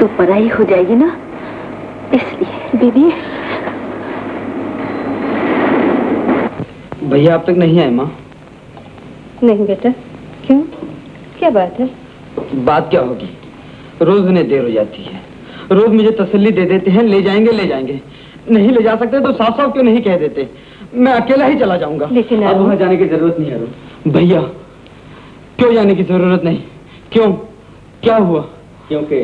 तो पराई हो जाएगी ना, इसलिए। दीदी, भैया अब तक नहीं आए माँ? नहीं बेटा, क्यों? क्या बात है? बात क्या होगी, रोज उन्हें देर हो जाती है। रोज मुझे तसल्ली दे देते हैं, ले जाएंगे ले जाएंगे। नहीं ले जा सकते तो साफ साफ क्यों नहीं कह देते? मैं अकेला ही चला जाऊंगा। लेकिन अब वहाँ जाने की जरूरत नहीं है भैया। क्यों जाने की जरूरत नहीं? क्यों? क्या हुआ? क्योंकि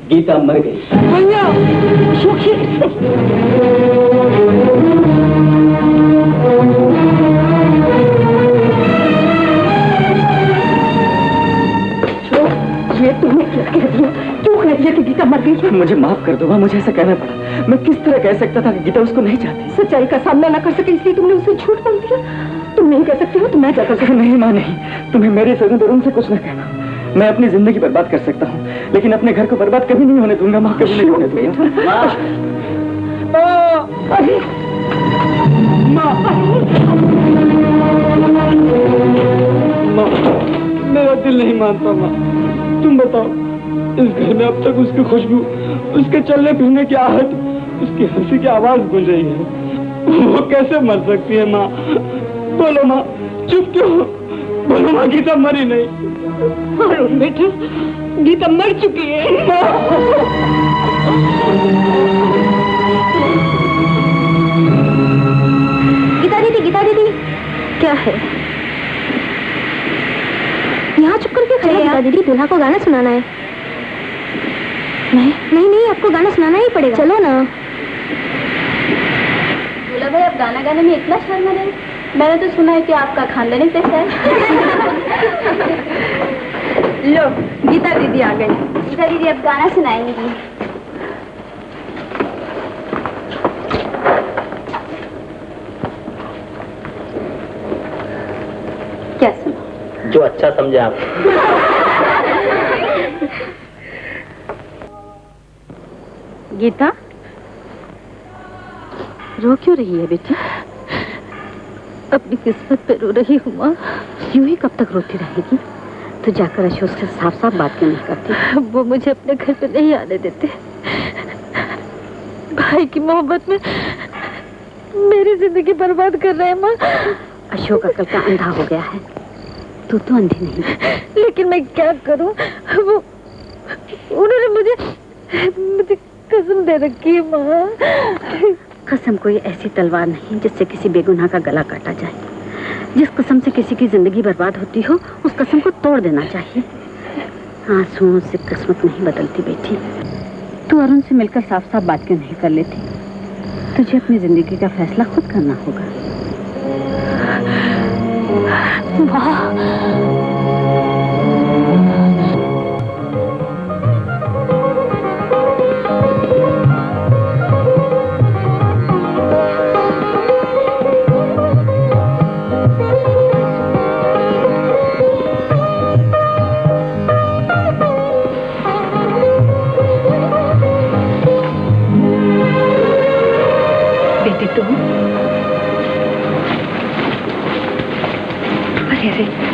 गीता मर गई। भैया, ये तुमने क्या कह दिया? क्यों कह दिया कि गीता मर गई है? मुझे माफ कर दो माँ, मुझे ऐसा कहना पड़ा। मैं किस तरह कह सकता था कि गीता उसको नहीं चाहती? सच्चाई का सामना न कर सके इसलिए तुमने उसे झूठ बोल दिया। तुम नहीं कह सकती हो तो मैं क्या कर सकती हूँ? नहीं माँ नहीं, तुम्हें मेरे सगुन और उनसे कुछ न कहना। मैं अपनी जिंदगी बर्बाद कर सकता हूँ, लेकिन अपने घर को बर्बाद कभी नहीं होने दूंगा माँ, कभी नहीं होने दूंगा। माँ, मेरा दिल नहीं मानता माँ। तुम बताओ, इस घर में अब तक उसकी खुशबू, उसके चलने फिरने की आहट, उसकी हंसी की आवाज गूंज रही है। वो कैसे मर सकती है माँ? बोलो माँ, चुप क्यों? बोलो माँ, गीता मरी नहीं। अरुण बेटा, गीता मर चुकी है। गीता दीदी, क्या है? यहाँ चुप करके खड़े हैं। गीता दीदी, दूल्हा को गाना सुनाना है। नहीं, आपको गाना सुनाना ही पड़ेगा। चलो ना। दूल्हा भाई, आप गाना गाने में इतना शर्मा रहे? मैंने तो सुना है कि आपका खानदानी पेशा है। लो, गीता दीदी आ गई। गीता दीदी अब गाना सुनाएंगी। क्या सुना? जो अच्छा समझे आप। गीता, रो क्यों रही है बेटी? अपनी किस्मत पे रो रही हूँ माँ। यूं ही कब तक रोती रहेगी? तो जाकर अशोक से साफ साफ बात क्यों नहीं करती? वो मुझे अपने घर पे नहीं आने देते। भाई की मोहब्बत में मेरी जिंदगी बर्बाद कर रहे हैं माँ। अशोक अकल का अंधा हो गया है, तू तो अंधी नहीं। लेकिन मैं क्या करूं? वो उन्होंने मुझे कसम दे रखी है माँ। कसम कोई ऐसी तलवार नहीं जिससे किसी बेगुनाह का गला काटा जाए। जिस कसम से किसी की जिंदगी बर्बाद होती हो, उस कसम को तोड़ देना चाहिए। आंसुओं से किस्मत नहीं बदलती बेटी। तू अरुण से मिलकर साफ साफ बात क्यों नहीं कर लेती? तुझे अपनी जिंदगी का फैसला खुद करना होगा।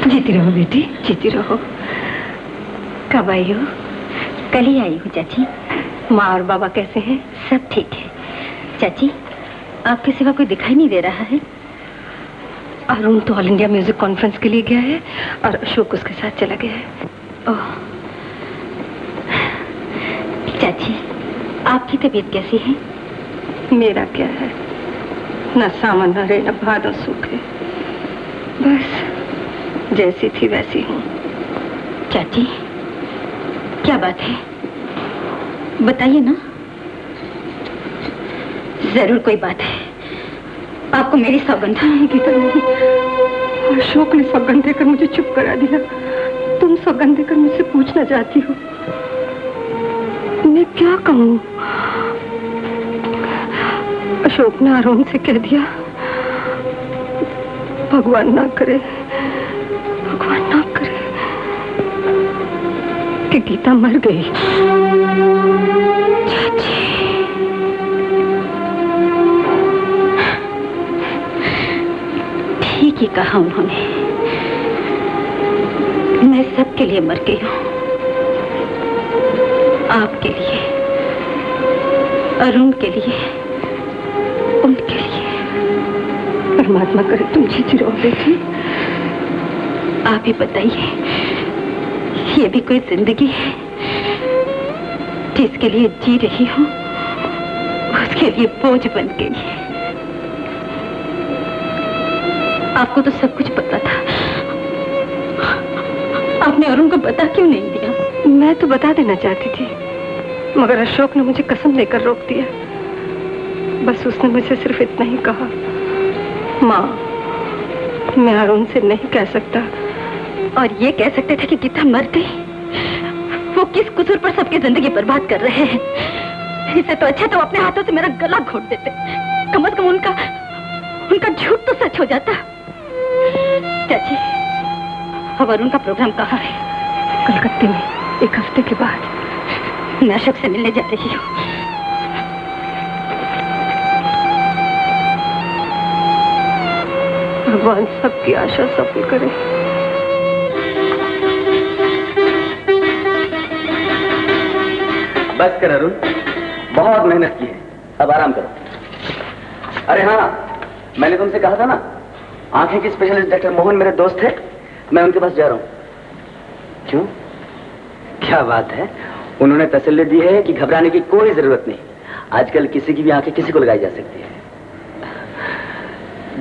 जीती रहो बेटी, जीती रहो। कब आई हो? कल ही आई हूँ चाची। माँ और बाबा कैसे हैं? सब ठीक है। चाची, आपके सिवा कोई दिखाई नहीं दे रहा है। अरुण तो ऑल इंडिया म्यूजिक कॉन्फ्रेंस के लिए गया है और अशोक उसके साथ चला गया है। ओह, चाची, आपकी तबीयत कैसी है? मेरा क्या है, न सावन हरे न भादों सूखे, बस जैसी थी वैसी हूँ। चाची, क्या बात है, बताइए ना। जरूर कोई बात है। आपको मेरी सौगंध नहीं की तो नहीं। अशोक ने सौगंध देकर मुझे चुप करा दिया। तुम सौगंध देकर मुझसे पूछना चाहती हो, मैं क्या कहूँ? अशोक ने अरुण से कह दिया, भगवान ना करे, भगवान ना करे कि गीता मर गई। ठीक ही कहा उन्होंने। मैं सबके लिए मर गई हूँ, आपके लिए, अरुण के लिए, उनके लिए। परमात्मा करे तुम जीती रहो बेटी। आप ही बताइए, ये भी कोई जिंदगी है जिसके लिए जी रही हूँ, उसके लिए बोझ बन गई। आपको तो सब कुछ पता था, आपने अरुण को बता क्यों नहीं दिया? मैं तो बता देना चाहती थी, मगर अशोक ने मुझे कसम देकर रोक दिया। बस उसने मुझे सिर्फ इतना ही कहा, माँ, मैं अरुण से नहीं कह सकता। और ये कह सकते थे कि गीता मर गई? वो किस कसूर पर सबकी जिंदगी बर्बाद कर रहे हैं? इससे तो अच्छा तो अपने हाथों से मेरा गला घोट देते। कम से कम उनका झूठ तो सच हो जाता। चाची, अब अरुण का प्रोग्राम कहाँ है? कलकत्ते में, 1 हफ्ते के बाद। मैं अशोक से मिलने जा रही हूँ। भगवान सबकी आशा सफल करे। बस कर अरुण, बहुत मेहनत की है, अब आराम करो। अरे हाँ, मैंने तुमसे कहा था ना, आंखें के स्पेशलिस्ट डॉक्टर मोहन मेरे दोस्त थे, मैं उनके पास जा रहा हूँ। क्यों, क्या बात है? उन्होंने तसल्ली दी है कि घबराने की कोई जरूरत नहीं। आजकल किसी की भी आंखें किसी को लगाई जा सकती है।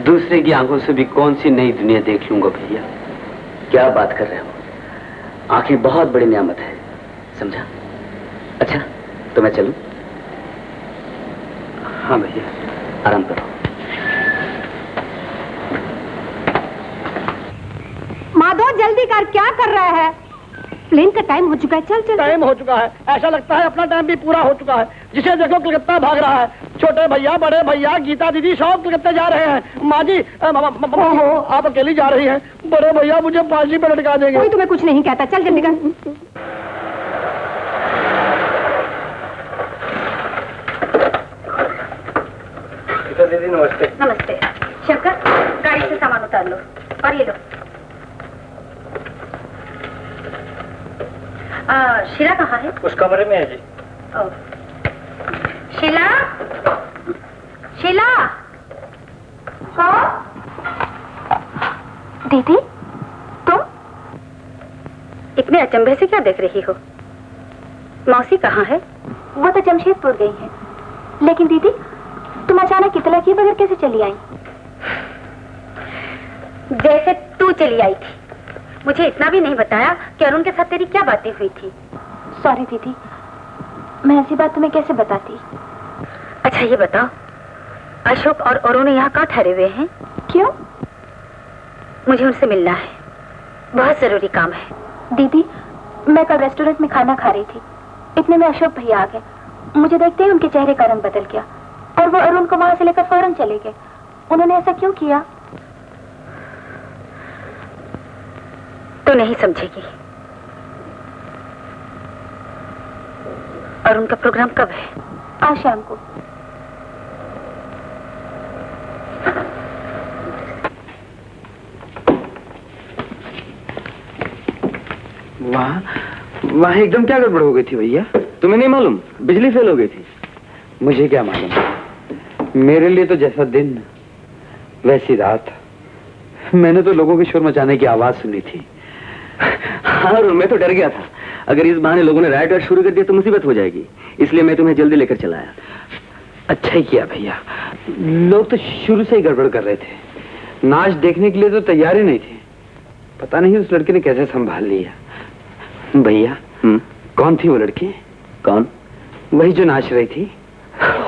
दूसरे की आंखों से भी कौन सी नई दुनिया देख लूंगा भैया। क्या बात कर रहे हो, आंखें बहुत बड़ी नियामत है, समझा? अच्छा, तो मैं चलूं? हाँ भैया, आराम करो। माधव, जल्दी कर, क्या कर रहा है? प्लेन का टाइम हो चुका है, चल चल। टाइम हो चुका है, ऐसा लगता है अपना टाइम भी पूरा हो चुका है। जिसे देखो कलकत्ता भाग रहा है। छोटे भैया, बड़े भैया, गीता दीदी सब कलकत्ता जा रहे हैं। माँ जी, आप अकेली जा रही हैं। बड़े भैया मुझे फांसी पर लटका देंगे। कोई तुम्हें कुछ नहीं कहता, चल जल्दी कर। गीता दीदी नमस्ते। नमस्ते। शंकर, गाड़ी से सामान उतार लो और ये लो। शीला कहाँ है? उस कमरे में है जी। शीला, शीला। हाँ दीदी, तुम इतने अचंभे से क्या देख रही हो? मौसी कहाँ है? वो तो जमशेदपुर गई है। लेकिन दीदी, तुम अचानक इतला किए बगैर कैसे चली आई? जैसे तू चली आई थी। मुझे इतना भी नहीं बताया कि अरुण के साथ तेरी क्या बातें हुई थी। सॉरी दीदी, मैं ऐसी बात तुम्हें कैसे बताती। अच्छा ये बताओ, अशोक और अरुण यहाँ कहाँ ठहरे हुए हैं? क्यों? मुझे उनसे मिलना है, बहुत जरूरी काम है। दीदी, मैं कल रेस्टोरेंट में खाना खा रही थी, इतने में अशोक भैया आ गए। मुझे देखते ही उनके चेहरे का रंग बदल गया और वो अरुण को वहां से लेकर फौरन चले गए। उन्होंने ऐसा क्यों किया? तो नहीं समझेगी। और उनका प्रोग्राम कब है? आज शाम को। वहाँ एकदम क्या गड़बड़ हो गई थी भैया? तुम्हें नहीं मालूम? बिजली फेल हो गई थी। मुझे क्या मालूम? मेरे लिए तो जैसा दिन वैसी रात। मैंने तो लोगों के शोर मचाने की आवाज सुनी थी। हाँ, मैं तो डर गया था, अगर इस बहाने लोगों ने राइट वाइट शुरू कर दिया तो मुसीबत हो जाएगी, इसलिए मैं तुम्हें जल्दी लेकर चला आया। अच्छा ही किया भैया, लोग तो शुरू से ही गड़बड़ कर रहे थे। नाच देखने के लिए तो तैयार ही नहीं थे। पता नहीं उस लड़के ने कैसे संभाल लिया। भैया, कौन थी वो लड़की? कौन? वही जो नाच रही थी।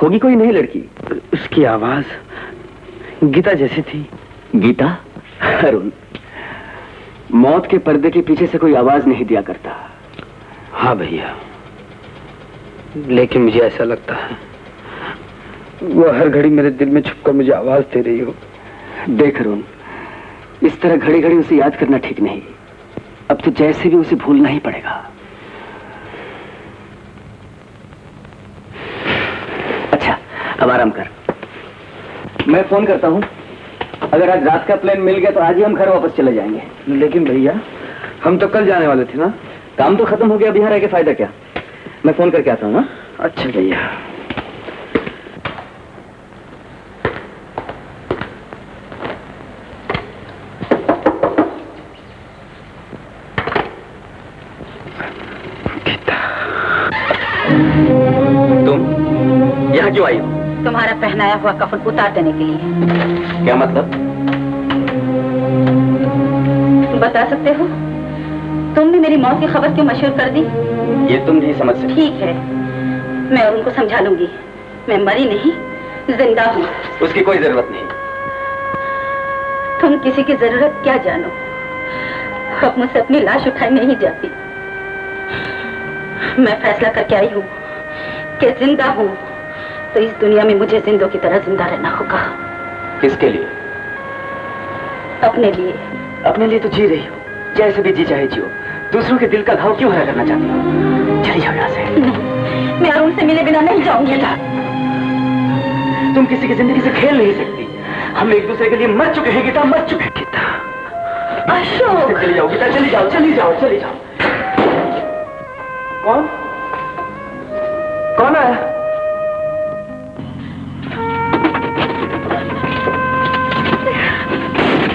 होगी कोई नई लड़की। उसकी आवाज गीता जैसी थी। गीता? अरुण, मौत के पर्दे के पीछे से कोई आवाज नहीं दिया करता। हाँ भैया, लेकिन मुझे ऐसा लगता है वो हर घड़ी मेरे दिल में छुपकर मुझे आवाज दे रही हो। देख अरुण, इस तरह घड़ी घड़ी उसे याद करना ठीक नहीं। अब तो जैसे भी उसे भूलना ही पड़ेगा। अच्छा, अब आराम कर, मैं फोन करता हूँ। अगर आज रात का प्लान मिल गया तो आज ही हम घर वापस चले जाएंगे। लेकिन भैया, हम तो कल जाने वाले थे ना। काम तो खत्म हो गया, अब यहाँ रह के फायदा क्या? मैं फोन करके आता हूँ। अच्छा भैया। तुम यहाँ क्यों आई हो? तुम्हारा पहनाया हुआ कफन उतार देने के लिए। क्या मतलब? बता सकते हो? तुमने मेरी मौत की खबर क्यों मशहूर कर दी? ये तुम नहीं समझ सकते। ठीक है, मैं उनको समझा लूंगी। मैं मरी नहीं, जिंदा हूँ। उसकी कोई जरूरत नहीं। तुम किसी की जरूरत क्या जानो? अब मुझसे अपनी लाश उठाई नहीं जाती। मैं फैसला करके आई हूँ कि जिंदा हूँ तो इस दुनिया में मुझे जिंदों की तरह जिंदा रहना होगा। किसके लिए? अपने लिए। अपने लिए तो जी रही हो, जैसे भी जी चाहे जियो। दूसरों के दिल का घाव क्यों हरा करना चाहती हो? चली जाओ यहाँ से। नहीं, मैं अरुण से मिले बिना नहीं जाऊंगी। तुम किसी की जिंदगी से खेल नहीं सकती। हम एक दूसरे के लिए मर चुके हैं गीता, मर चुके हैं गीता। अशोक, चली जाओ गीता, चली जाओ, चली जाओ, चली जाओ। कौन? कौन आया?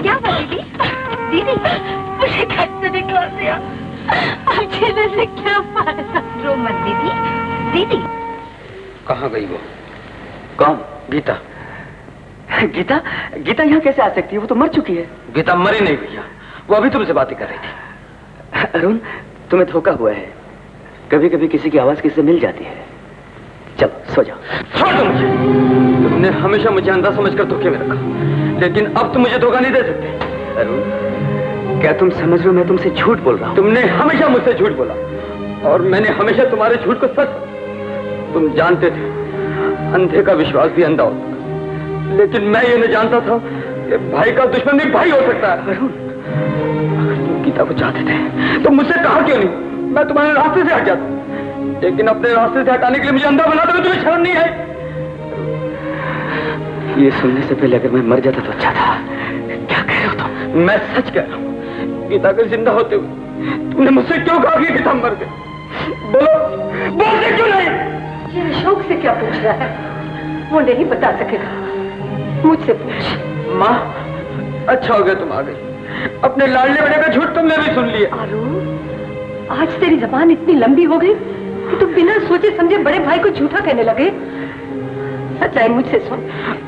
क्या हुआ दीदी? दीदी, मुझे कैसे निकाल दिया? अकेले से क्या फायदा? रो मत दीदी। दीदी कहाँ गई वो? कौन? गीता। गीता? गीता यहाँ कैसे आ सकती है? वो तो मर चुकी है। गीता मरी नहीं भैया, वो अभी तुमसे बातें कर रही थी। अरुण, तुम्हें धोखा हुआ है। कभी कभी किसी की आवाज किससे मिल जाती है। चलो सो जाओ। छोड़ दो मुझे। तुमने हमेशा मुझे अंधा समझकर धोखे में रखा, लेकिन अब तुम मुझे धोखा नहीं दे सकते। अरुण, क्या तुम समझ रहे हो मैं तुमसे झूठ बोल रहा हूँ? तुमने हमेशा मुझसे झूठ बोला और मैंने हमेशा तुम्हारे झूठ को सच। तुम जानते थे अंधे का विश्वास भी अंधा होता है, लेकिन मैं ये नहीं जानता था कि भाई का दुश्मन भी भाई हो सकता है। अरुण, अगर तुम गीता को चाहते थे तो मुझसे कहा क्यों नहीं? मैं तुम्हारे रास्ते से हट जाता, लेकिन अपने रास्ते से हटाने के लिए मुझे अंधा बना दो। तुम्हें शर्म नहीं आई? ये सुनने से पहले अगर मैं मर जाता तो अच्छा था। क्या कह रहे हो तुम? मैं सच कह रहा हूँ। गीता के जिंदा होते हुए तुमने मुझसे क्यों कहा कि गीता मर गई? बोलो, बोलते क्यों नहीं? ये अशोक से क्या पूछ रहा है? वो नहीं बता सकेगा, मुझसे पूछ। माँ, अच्छा हो गया तुम आ गई। अपने लाडले बड़े का झूठ तुमने भी सुन लिया। अरुण, आज तेरी जबान इतनी लंबी हो गई कि तुम बिना सोचे समझे बड़े भाई को झूठा कहने लगे। सच्चाई मुझसे सुन।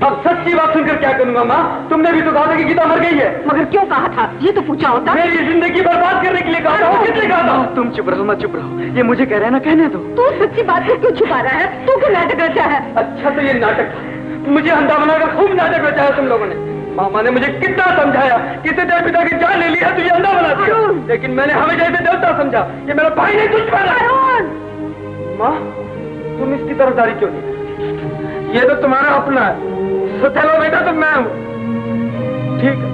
अब सच्ची बात सुनकर क्या करूंगा माँ? तुमने भी तो कहा था कि गीता मर गई है। मगर क्यों कहा था? ये तो पूछा होता। मेरी जिंदगी बर्बाद करने के लिए कहा था। किसने कहा था? तुम चुप रहो, मत चुप रहो। ये मुझे कह रहे हैं ना, कहने दो। तू सच्ची बात को क्यों छुपा रहा है? तू क्यों नाटक रचा है? अच्छा तो ये नाटक था। मुझे अंधा बनाकर खूब नाटक रचा है तुम लोगों ने। मामा ने मुझे कितना समझाया कि तेरे पिता की जान ले ली है, तुझे अंधा बना दिया, लेकिन मैंने हमेशा इसे देवता समझा। ये मेरा भाई नहीं, दुश्मन है। माँ, तुम इसकी तरफदारी क्यों नहीं? ये तो तुम्हारा अपना है। तो चलो बेटा, तो मैं हूँ, ठीक है,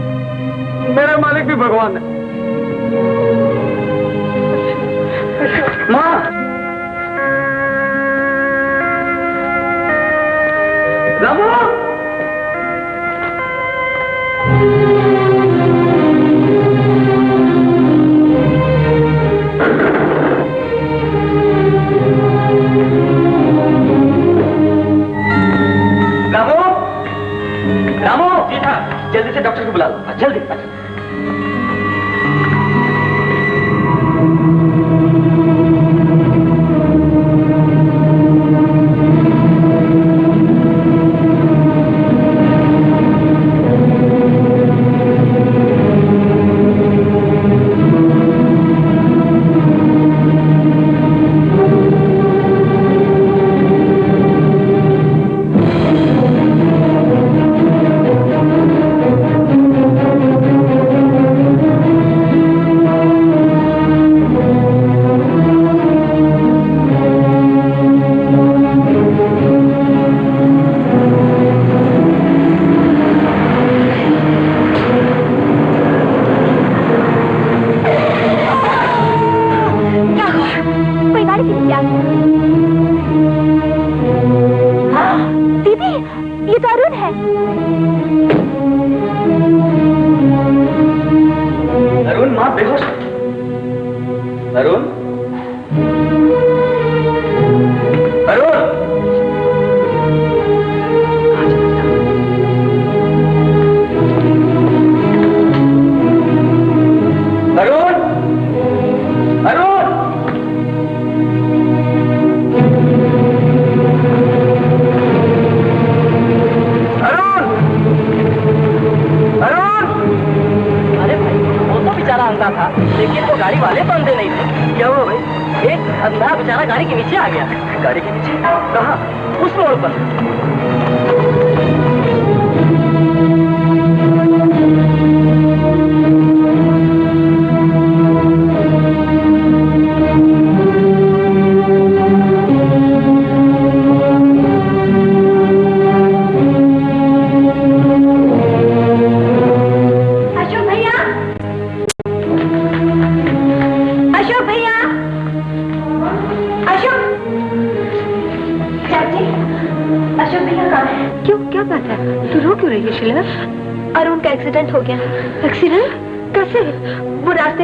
मेरा मालिक भी भगवान है। माँ, रामू, रामू, जल्दी से डॉक्टर को बुला लो, जल्दी।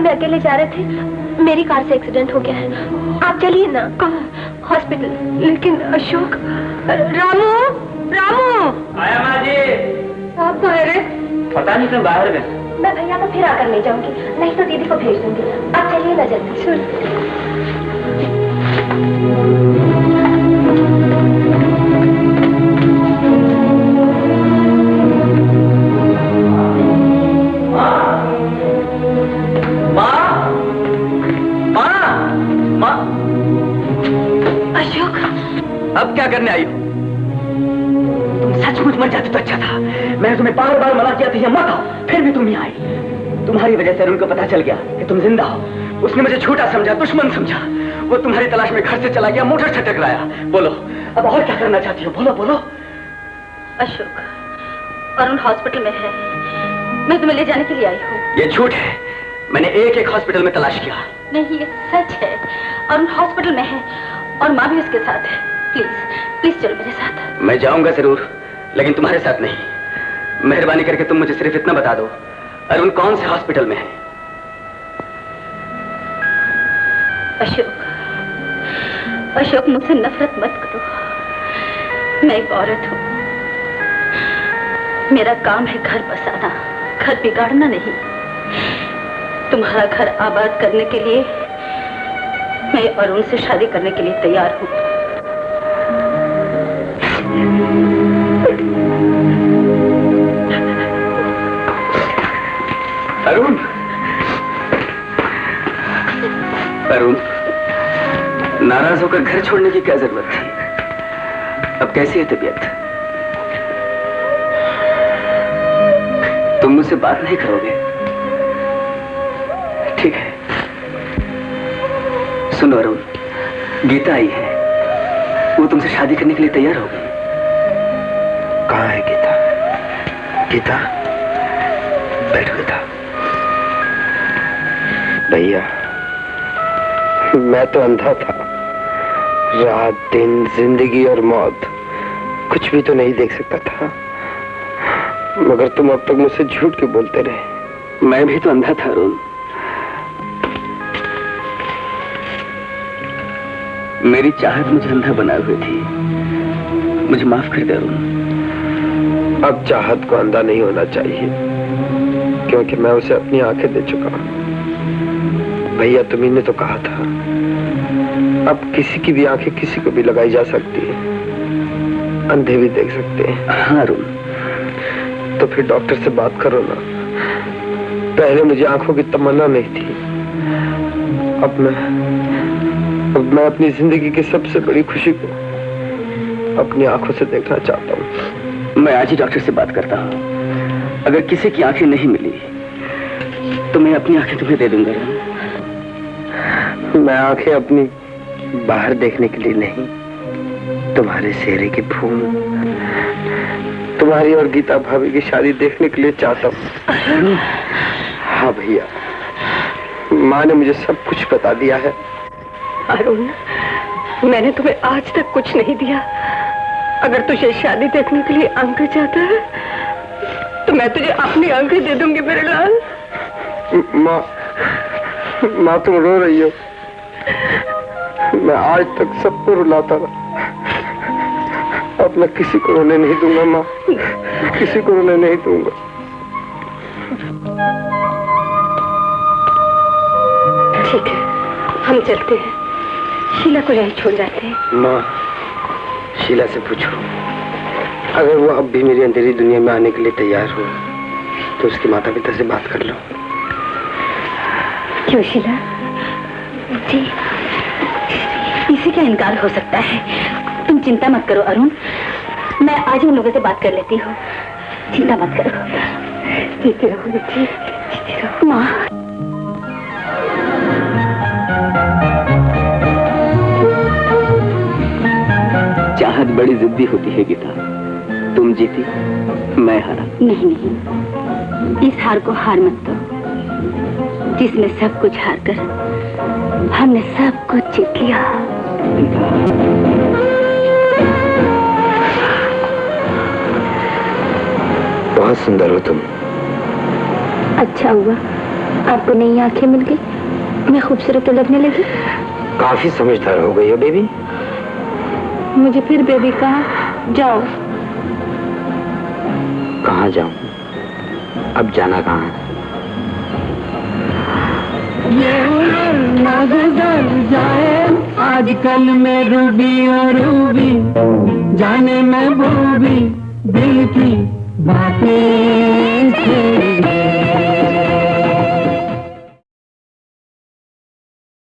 अकेले जा रहे थे, मेरी कार से एक्सीडेंट हो गया है। आप चलिए ना। कहाँ? हॉस्पिटल। लेकिन अशोक। रामू, रामू। आया माँ जी। आप कहाँ रहे? पता नहीं, तो बाहर गए। मैं भैया को फिर आकर ले जाऊंगी, नहीं तो दीदी को भेज दूंगी। आप चलिए ना जल्दी। अब क्या करने आई हो? तुम सचमुच मर जाते तो अच्छा था। मैंने तुम्हें बार बार मना किया था ये मत आओ, फिर भी तुम नहीं आई। तुम्हारी वजह से अरुण को पता चल गया कि तुम जिंदा हो। उसने मुझे छोटा समझा, दुश्मन समझा। वो तुम्हारी तलाश में घर से चला गया, मोटर से टकराया। बोलो, अब और क्या करना चाहती हो? बोलो बोलो। अशोक, अरुण हॉस्पिटल में है, मैं तुम्हें ले जाने के लिए आई हूँ। ये झूठ है, मैंने एक एक हॉस्पिटल में तलाश किया। नहीं, ये सच है। अरुण हॉस्पिटल में है और माँ भी उसके साथ है। प्लीज प्लीज चलो मेरे साथ। मैं जाऊंगा जरूर, लेकिन तुम्हारे साथ नहीं। मेहरबानी करके तुम मुझे सिर्फ इतना बता दो, अरुण कौन से हॉस्पिटल में है? अशोक, अशोक मुझसे नफरत मत करो। मैं एक औरत हूँ, मेरा काम है घर बसाना, घर बिगाड़ना नहीं। तुम्हारा घर आबाद करने के लिए मैं अरुण से शादी करने के लिए तैयार हूँ। अरुण, अरुण, नाराज होकर घर छोड़ने की क्या जरूरत थी? अब कैसी है तबीयत? तुम मुझसे बात नहीं करोगे? ठीक है। सुनो अरुण, गीता आई है, वो तुमसे शादी करने के लिए तैयार हो गई। कहाँ है गीता? गीता, बैठ गीता। भैया, मैं तो अंधा था, रात दिन जिंदगी और मौत कुछ भी तो नहीं देख सकता था, मगर तुम अब तक मुझसे झूठ क्यों बोलते रहे? मैं भी तो अंधा था अरुण। मेरी चाहत मुझे अंधा बनाए हुए थी, मुझे माफ कर दे अरुण। अब चाहत को अंधा नहीं होना चाहिए, क्योंकि मैं उसे अपनी आंखें दे चुका हूं। भैया, तुम्ही ने तो कहा था अब किसी की भी आंखें किसी को भी लगाई जा सकती है, अंधे भी देख सकते हैं। हाँ अरुण। तो फिर डॉक्टर से बात करो ना। पहले मुझे आंखों की तमन्ना नहीं थी, अब मैं अपनी जिंदगी की सबसे बड़ी खुशी को अपनी आंखों से देखना चाहता हूँ। मैं आज ही डॉक्टर से बात करता हूँ। अगर किसी की आंखें नहीं मिली तो मैं अपनी आंखें तुम्हें दे दूंगा। मैं आंखें अपनी बाहर देखने के लिए नहीं, तुम्हारे चेहरे के फूल, तुम्हारी और गीता भाभी की शादी देखने के लिए चाहता हूँ। हाँ भैया, माँ ने मुझे सब कुछ बता दिया है। अरुण, मैंने तुम्हें आज तक कुछ नहीं दिया। अगर तुझे शादी देखने के लिए आंखें चाहता है तो मैं तुझे अपनी आंखें दे दूंगी मेरे लाल। माँ तुम रो रही हो। मैं आज तक सबको रुलाता रहा, अब मैं किसी को रोने नहीं दूंगा माँ, किसी को रोने नहीं दूंगा। ठीक है, हम चलते हैं, शीला को यहीं छोड़ जाते हैं। माँ, शीला से पूछो, अगर वो अब भी मेरी अंधेरी दुनिया में आने के लिए तैयार हो तो उसके माता पिता से बात कर लो। क्यों शीला जी, इसी का इनकार हो सकता है। तुम चिंता मत करो अरुण, मैं आज उन लोगों से बात कर लेती हूँ, चिंता मत करो। जीते रहो बेटी, जीते रहो। माँ, चाहत बड़ी जिद्दी होती है गीता। तुम जीती, मैं हारा। नहीं नहीं, इस हार को हार मत दो, जिसमें सब कुछ हार कर हमने सब कुछ जीत लिया। बहुत सुंदर हो तुम। अच्छा हुआ आपको नई आंखें मिल गई, मैं खूबसूरत लगने लगी। काफी समझदार हो गई हो बेबी। मुझे फिर बेबी कहा, जाओ। कहाँ जाऊं? अब जाना कहाँ है? ये उम्र ना गुजर जाए आजकल में रूबी और रूबी, जाने में बूबी दिल की बातें छेड़े।